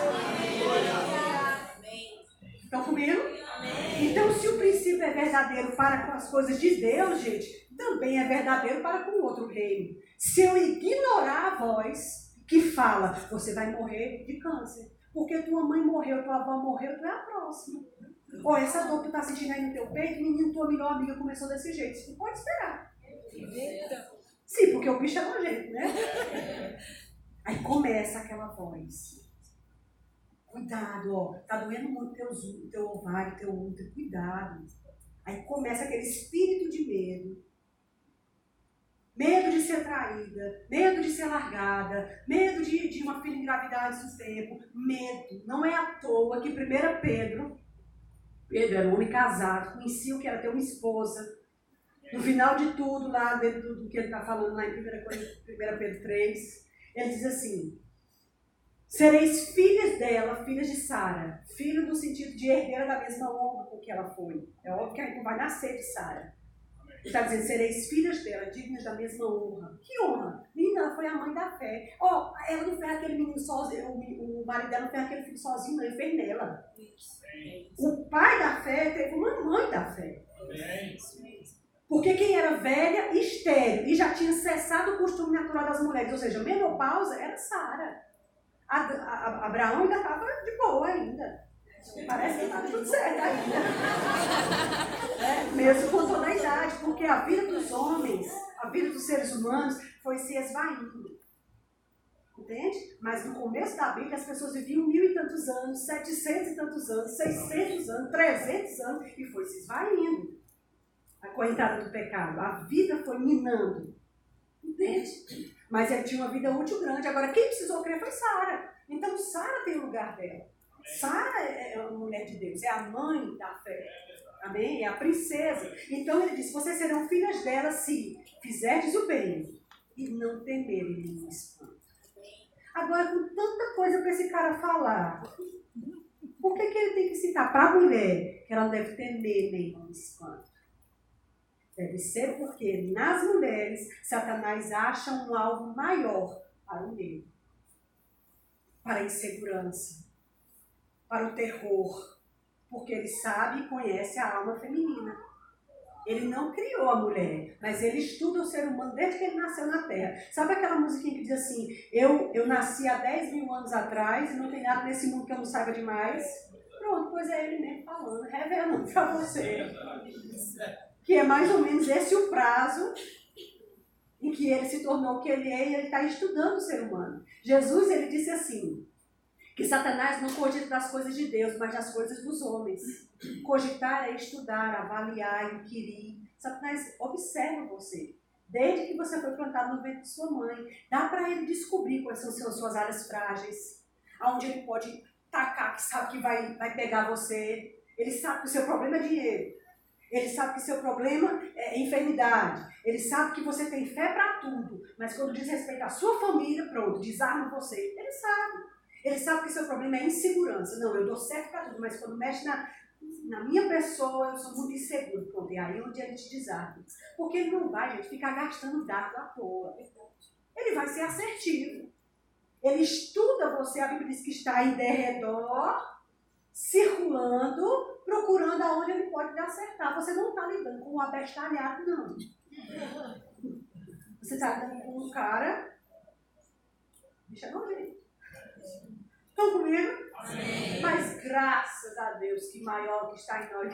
Estão comigo? Então, se o princípio é verdadeiro para com as coisas de Deus, gente, também é verdadeiro para com o outro reino. Se eu ignorar a voz que fala, você vai morrer de câncer. Porque tua mãe morreu, tua avó morreu, tu é a próxima. Ou essa dor que tu está sentindo aí no teu peito, menino, tua melhor amiga começou desse jeito. Você não pode esperar. Sim, porque o bicho é nojento, né? Aí começa aquela voz. Cuidado, ó. Tá doendo muito teu ovário, teu útero. Cuidado. Aí começa aquele espírito de medo. Medo de ser traída, medo de ser largada, medo de uma filha engravidar antes do tempo, medo. Não é à toa que 1 Pedro era um homem casado, conhecia o que era ter uma esposa. No final de tudo, lá dentro do que ele está falando lá em 1 Pedro 3, ele diz assim, sereis filhas dela, filhas de Sara, filho no sentido de herdeira da mesma honra com que ela foi. É óbvio que a gente vai nascer de Sara. Ele está dizendo, sereis filhas dela, dignas da mesma honra. Que honra? Menina, ela foi a mãe da fé. Ó, ela não fez aquele menino sozinho, o marido dela não fez aquele filho sozinho, não, ele fez nela. O pai da fé teve uma mãe da fé. Porque quem era velha, estéril, e já tinha cessado o costume natural das mulheres, ou seja, menopausa, era Sara. Abraão ainda estava de boa ainda. Parece que estava tudo certo ainda. Mesmo com toda a idade, porque a vida dos homens, a vida dos seres humanos foi se esvaindo. Entende? Mas no começo da Bíblia as pessoas viviam 1000 e tantos anos, 700 e tantos anos, 600 anos, 300 anos e foi se esvaindo. A correntada do pecado, a vida foi minando. Entende? Mas ele tinha uma vida útil grande. Agora quem precisou crer foi Sara. Então Sara tem o lugar dela. Sara é uma mulher de Deus, é a mãe da fé. Amém? É a princesa. Então ele diz, vocês serão filhas dela se fizerdes o bem e não temerem nenhum espanto. Agora, com tanta coisa para esse cara falar, Por que ele tem que citar para a mulher que ela não deve temer nenhum espanto? Deve ser porque nas mulheres Satanás acha um alvo maior para o medo, para a insegurança, para o terror, porque ele sabe e conhece a alma feminina. Ele não criou a mulher, mas ele estuda o ser humano desde que ele nasceu na Terra. Sabe aquela musiquinha que diz assim, eu nasci há 10 mil anos atrás e não tem nada nesse mundo que eu não saiba demais? Pronto, pois é ele mesmo falando, revelando para você. Que é mais ou menos esse o prazo em que ele se tornou o que ele é e ele está estudando o ser humano. Jesus, ele disse assim, que Satanás não cogita das coisas de Deus, mas das coisas dos homens. Cogitar é estudar, avaliar, inquirir. Satanás observa você. Desde que você foi plantado no ventre de sua mãe. Dá para ele descobrir quais são suas áreas frágeis. Aonde ele pode tacar, que sabe que vai pegar você. Ele sabe que o seu problema é dinheiro. Ele sabe que o seu problema é enfermidade. Ele sabe que você tem fé para tudo. Mas quando diz respeito à sua família, pronto, desarma você. Ele sabe. Ele sabe que seu problema é insegurança. Não, eu dou certo para tudo, mas quando mexe na minha pessoa, eu sou muito inseguro. Pronto, e aí é onde ele te desarma. Porque ele não vai, gente, ficar gastando dados à toa. Ele vai ser assertivo. Ele estuda você, a Bíblia diz que está em derredor, circulando, procurando aonde ele pode lhe acertar. Você não está lidando com um abestalhado, não. Você está lidando com um cara... Deixa eu ver. Estão comigo? Amém. Mas graças a Deus que maior que está em nós.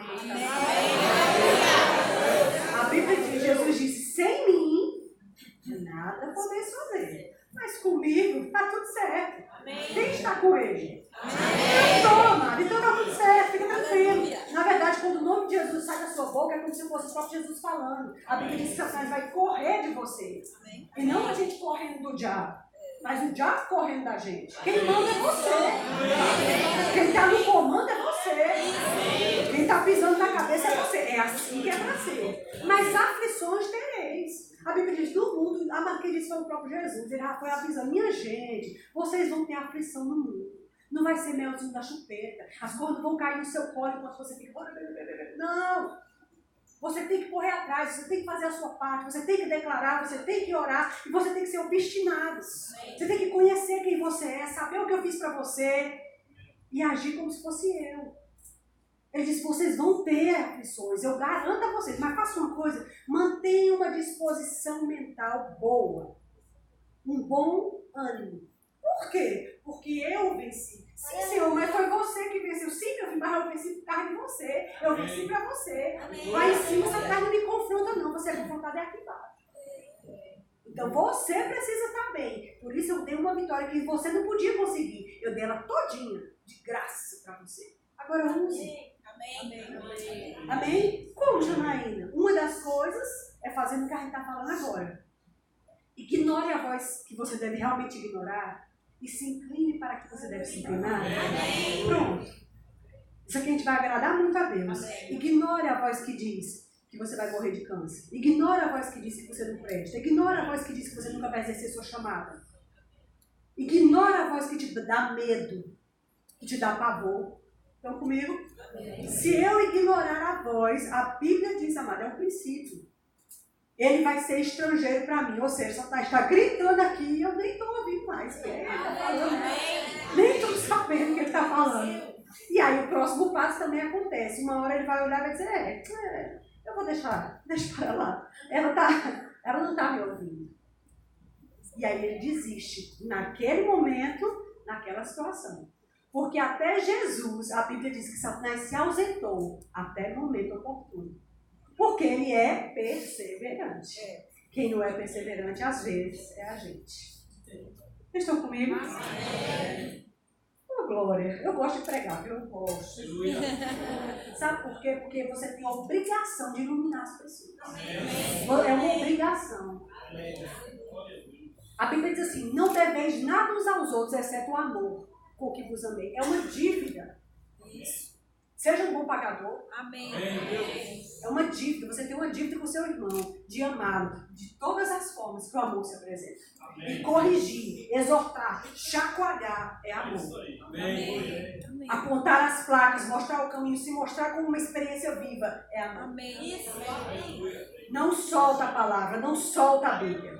A Bíblia diz, Jesus disse, sem mim, nada podeis fazer. Mas comigo está tudo certo. Amém. Quem está com ele? Amém. Toma, então está tudo certo, fica tranquilo. Na verdade, quando o nome de Jesus sai da sua boca, é como se fosse o próprio Jesus falando. A Bíblia diz que Satanás vai correr de você. Amém. E não a gente correndo do diabo. Mas o diabo correndo da gente. Quem manda é você. Quem está no comando é você. Quem está pisando na cabeça é você. É assim que é para ser. Mas aflições tereis. A Bíblia diz, no mundo, quem disse foi o próprio Jesus. Ele já foi avisando, minha gente, vocês vão ter aflição no mundo. Não vai ser melzinho da chupeta. As coisas vão cair no seu colo enquanto você fica... Não. Você tem que correr atrás, você tem que fazer a sua parte, você tem que declarar, você tem que orar e você tem que ser obstinado. Você tem que conhecer quem você é, saber o que eu fiz para você e agir como se fosse eu. Ele disse, vocês vão ter aflições, eu garanto a vocês, mas faça uma coisa, mantenha uma disposição mental boa, um bom ânimo. Por quê? Porque eu venci. Sim, Senhor, mas foi você que venceu. Sim, meu filho, mas eu venci por causa de você. Eu venci para você. Amém. Lá em cima, Satanás não me confronta, não. Você é confrontado aqui embaixo. Então, você precisa estar bem. Por isso, eu dei uma vitória que você não podia conseguir. Eu dei ela todinha, de graça para você. Agora, use. Amém. Amém? Como, Janaína? Uma das coisas é fazendo o que a gente está falando agora. Ignore a voz que você deve realmente ignorar. E se incline para que você deve se inclinar. Amém. Pronto. Isso aqui a gente vai agradar muito a Deus. Amém. Ignore a voz que diz que você vai morrer de câncer. Ignore a voz que diz que você não presta. Ignore a voz que diz que você nunca vai exercer sua chamada. Ignore a voz que te dá medo, que te dá pavor. Estão comigo? Amém. Se eu ignorar a voz, a Bíblia diz, amada, é um princípio. Ele vai ser estrangeiro para mim. Ou seja, Satanás está gritando aqui e eu nem estou ouvindo mais. Ele está falando, nem estou sabendo o que ele está falando. E aí o próximo passo também acontece. Uma hora ele vai olhar e vai dizer, eu vou deixa para lá. Ela não está me ouvindo. E aí ele desiste. Naquele momento, naquela situação. Porque até Jesus, a Bíblia diz que Satanás se ausentou até o momento oportuno. Porque ele é perseverante. Quem não é perseverante, às vezes, é a gente. Vocês estão comigo? Oh, glória. Eu gosto de pregar, eu gosto. Sabe por quê? Porque você tem a obrigação de iluminar as pessoas. É uma obrigação. A Bíblia diz assim, não deveis nada uns aos outros, exceto o amor com que vos amei. É uma dívida. Isso. Seja um bom pagador. Amém. É uma dívida. Você tem uma dívida com seu irmão, de amá-lo, de todas as formas. formas que o amor se apresenta. E corrigir, exortar, chacoalhar é amor. Amém. Apontar as placas, mostrar o caminho, se mostrar como uma experiência viva é amor. Amém. Não solta a palavra, não solta a Bíblia.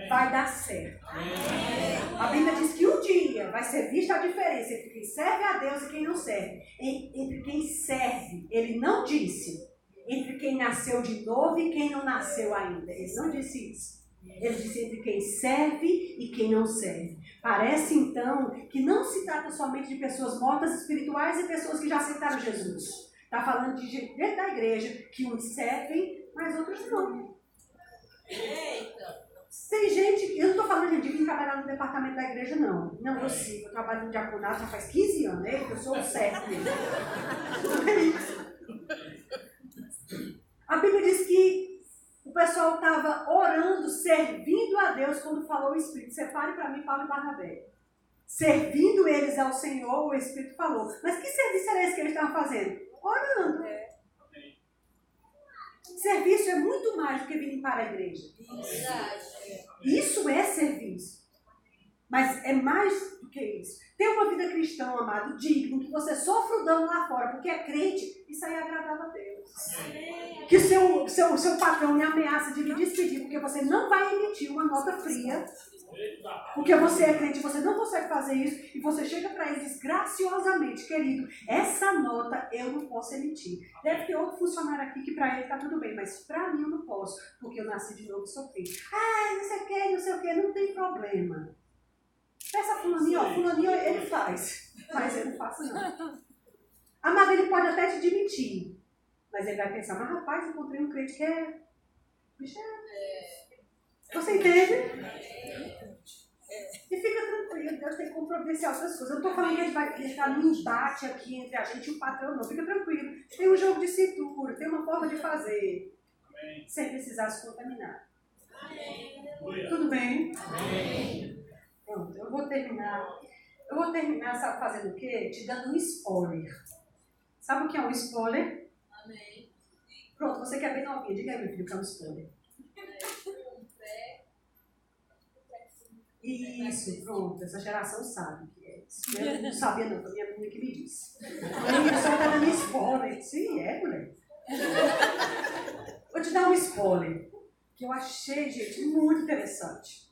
Vai dar certo. A Bíblia diz que um dia vai ser vista a diferença entre quem serve a Deus e quem não serve. Entre quem serve, ele não disse, entre quem nasceu de novo e quem não nasceu ainda. Ele não disse isso. Ele disse entre quem serve e quem não serve. Parece então que não se trata somente de pessoas mortas espirituais e pessoas que já aceitaram Jesus. Está falando de gente dentro da igreja que uns servem, mas outros não. Eita. Tem gente, eu não estou falando de vir trabalhar no departamento da igreja, não. Não, eu sigo, eu trabalho no diaconato já faz 15 anos, né? Eu sou o certo mesmo. Não é isso. A Bíblia diz que o pessoal estava orando, servindo a Deus quando falou o Espírito. Separe para mim Paulo e Barnabé. Servindo eles ao Senhor, o Espírito falou. Mas que serviço era esse que eles estavam fazendo? Orando. Serviço é muito mais do que vir para a igreja. Isso é serviço. Mas é mais do que isso. Ter uma vida cristã, amado, digno, que você sofra o dano lá fora, porque é crente, isso aí agradava a Deus. Que o seu patrão lhe ameaça de lhe despedir, porque você não vai emitir uma nota fria. Porque você é crente, você não consegue fazer isso, e você chega para ele e diz graciosamente, querido, essa nota eu não posso emitir. Deve ter outro funcionário aqui que para ele está tudo bem, mas para mim eu não posso, porque eu nasci de novo e sou filho. Ah, não sei o que, não tem problema. Peça fulaninho, ele faz, mas eu não faço não. Amado, ele pode até te demitir, mas ele vai pensar, mas rapaz, encontrei um crente que é... Você entende? E fica tranquilo, Deus tem como providenciar outras coisas. Eu não estou falando que a gente vai entrar num embate aqui entre a gente e o patrão, não. Fica tranquilo. Tem um jogo de cintura, tem uma forma de fazer. Amém. Sem precisar se contaminar. Amém. Tudo bem? Amém. Pronto, eu vou terminar. Sabe fazendo o quê? Te dando um spoiler. Sabe o que é um spoiler? Amém. Pronto, você quer bem novinha. Diga aí, meu filho, o que é um spoiler. Isso, pronto, essa geração sabe que é isso. Eu não sabia não, foi minha menina que me disse. Eu só estava dando spoiler. Sim, mulher. Vou te dar um spoiler, que eu achei, gente, muito interessante.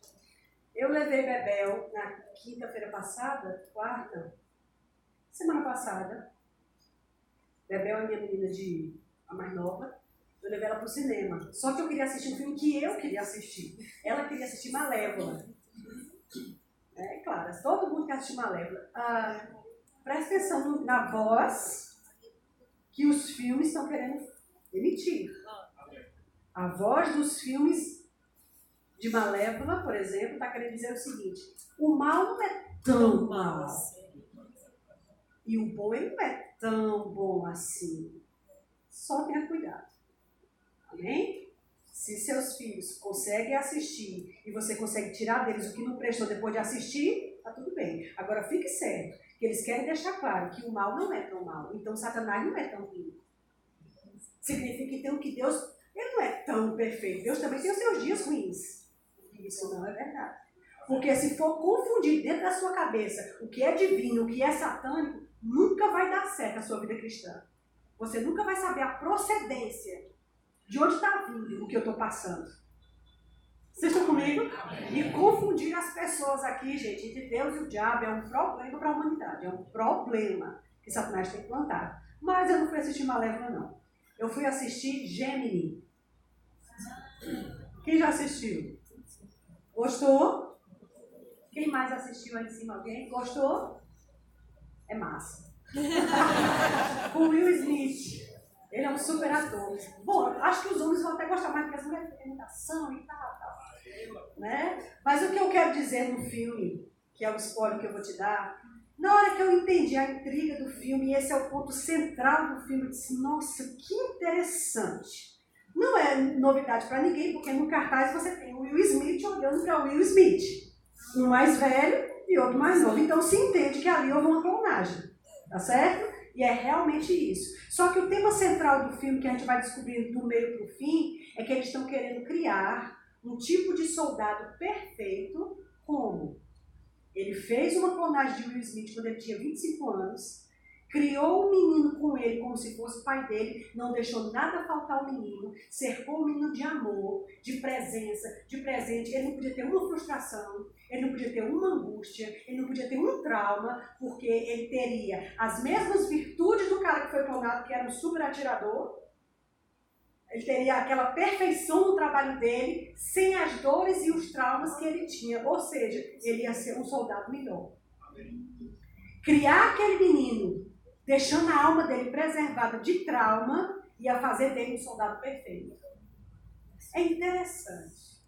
Eu levei Bebel na quinta-feira passada, semana passada. Bebel é minha menina a mais nova. Eu levei ela para o cinema. Só que eu queria assistir um filme que eu queria assistir. Ela queria assistir Malévola. Claro, todo mundo quer assistir Malévola. Presta atenção na voz que os filmes estão querendo emitir. A voz dos filmes de Malévola, por exemplo, está querendo dizer o seguinte: o mal não é tão mal. E o bom não é tão bom assim. Só tenha cuidado. Amém? Se seus filhos conseguem assistir e você consegue tirar deles o que não prestou depois de assistir, está tudo bem. Agora fique certo, que eles querem deixar claro que o mal não é tão mal. Então Satanás não é tão ruim. Significa então que Deus, ele não é tão perfeito. Deus também tem os seus dias ruins. Isso não é verdade. Porque se for confundir dentro da sua cabeça o que é divino, o que é satânico, nunca vai dar certo a sua vida cristã. Você nunca vai saber a procedência de onde está vindo o que eu estou passando. Vocês estão comigo? E confundir as pessoas aqui, gente, entre Deus e o diabo é um problema para a humanidade. É um problema que Satanás tem plantado. Mas eu não fui assistir Malévola, não. Eu fui assistir Gemini. Quem já assistiu? Gostou? Quem mais assistiu aí em cima? Alguém? Gostou? É massa. Com Will Smith. Ele é um super ator. Bom, acho que os homens vão até gostar mais, porque as mulheres têm imitação e tal. Né? Mas o que eu quero dizer no filme, que é o spoiler que eu vou te dar, na hora que eu entendi a intriga do filme, e esse é o ponto central do filme, eu disse, nossa, que interessante. Não é novidade para ninguém, porque no cartaz você tem o Will Smith olhando para o Will Smith. Um mais velho e outro mais novo. Então se entende que ali houve uma clonagem. Tá certo? E é realmente isso. Só que o tema central do filme, que a gente vai descobrir do meio para o fim, é que eles estão querendo criar um tipo de soldado perfeito, como ele fez uma clonagem de Will Smith quando ele tinha 25 anos, criou o menino com ele como se fosse pai dele, não deixou nada faltar ao menino, cercou o menino de amor, de presença, de presente. Ele não podia ter uma frustração, ele não podia ter uma angústia, ele não podia ter um trauma, porque ele teria as mesmas virtudes do cara que foi clonado, que era um super atirador. Ele teria aquela perfeição no trabalho dele, sem as dores e os traumas que ele tinha. Ou seja, ele ia ser um soldado melhor. Criar aquele menino, deixando a alma dele preservada de trauma, ia fazer dele um soldado perfeito. É interessante.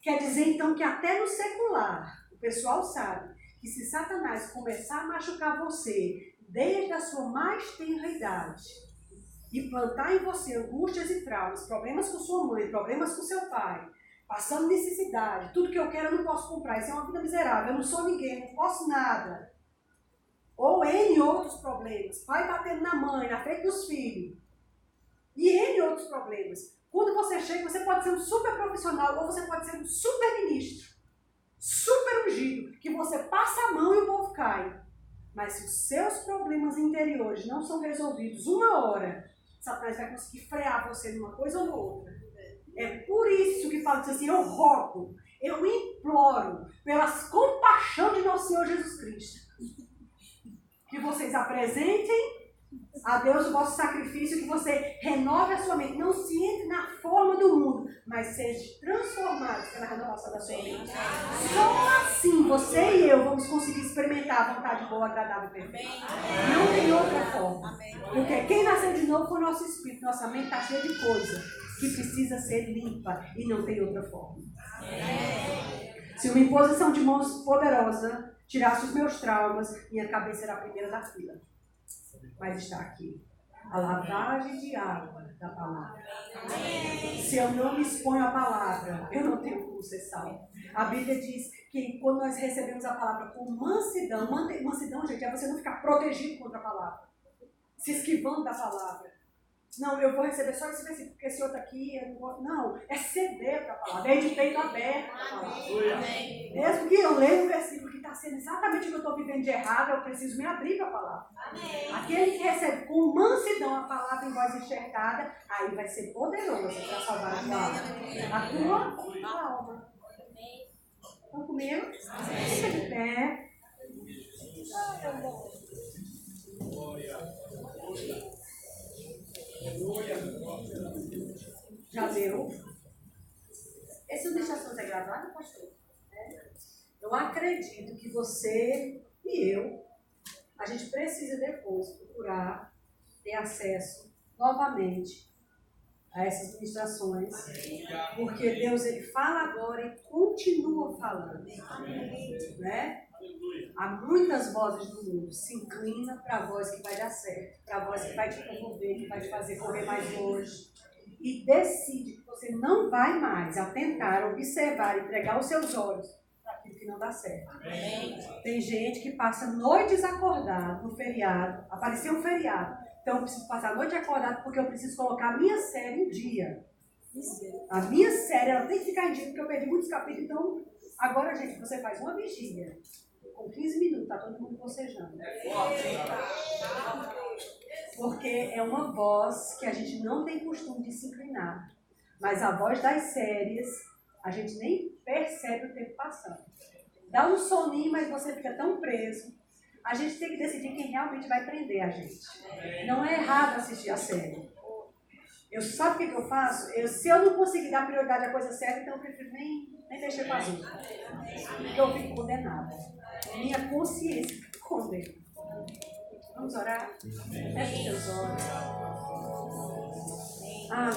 Quer dizer, então, que até no secular, o pessoal sabe que se Satanás começar a machucar você, desde a sua mais tenra idade, e plantar em você angústias e traumas, problemas com sua mãe, problemas com seu pai, passando necessidade, tudo que eu quero eu não posso comprar, isso é uma vida miserável, eu não sou ninguém, não posso nada. Ou N outros problemas, pai batendo na mãe, na frente dos filhos, e N outros problemas. Quando você chega, você pode ser um super profissional, ou você pode ser um super ministro, super ungido, que você passa a mão e o povo cai. Mas se os seus problemas interiores não são resolvidos uma hora, Satanás vai conseguir frear você numa coisa ou noutra. É por isso que Paulo diz assim, eu rogo, eu imploro, pelas compaixão de nosso Senhor Jesus Cristo, que vocês apresentem a Deus o vosso sacrifício, que você renove a sua mente, não se entre na forma do mundo, mas seja transformado pela renovação da sua mente. Só assim você e eu vamos conseguir experimentar a vontade boa, agradável e perfeita. Não tem outra forma. Porque quem nasceu de novo foi o nosso espírito, nossa mente está cheia de coisa que precisa ser limpa e não tem outra forma. Se uma imposição de mãos poderosa tirasse os meus traumas, minha cabeça era a primeira da fila. Mas está aqui. A lavagem de água da palavra. Se eu não me exponho à palavra, eu não tenho como ser salvo. A Bíblia diz que quando nós recebemos a palavra com mansidão, mansidão, gente, é você não ficar protegido contra a palavra, se esquivando da palavra. Não, eu vou receber só esse versículo, porque esse outro aqui, eu não vou. Não, é ceder para a palavra, é de peito aberto para a palavra. Mesmo que eu leia um versículo que está sendo exatamente o que eu estou vivendo de errado, eu preciso me abrir para a palavra. Aquele que recebe com mansidão a palavra em voz enxertada, aí vai ser poderoso para salvar a tua alma. Estão comigo? Fica de pé. Já deu? Esse não deixa ser gravado, pastor? Eu acredito que você e eu, a gente precisa depois procurar ter acesso novamente a essas ministrações, porque Deus ele fala agora e continua falando, né? Há muitas vozes no mundo, se inclina para a voz que vai dar certo, para a voz que vai te promover, que vai te fazer correr mais longe, e decide que você não vai mais atentar, observar, entregar os seus olhos para aquilo que não dá certo. Tem gente que passa noites acordado no feriado, apareceu um feriado, então eu preciso passar a noite acordado porque eu preciso colocar a minha série em dia. A minha série, ela tem que ficar em dia porque eu perdi muitos capítulos, então agora, gente, você faz uma vigília. Com 15 minutos, está todo mundo bocejando. Porque é uma voz que a gente não tem costume de se inclinar. Mas a voz das séries, a gente nem percebe o tempo passando. Dá um soninho, mas você fica tão preso. A gente tem que decidir quem realmente vai prender a gente. Não é errado assistir a série. Sabe o que eu faço? Se eu não conseguir dar prioridade à coisa certa, então eu prefiro nem mexer com a gente. Porque eu fico condenada. Minha consciência condena. Vamos orar? Feche seus olhos. Amém.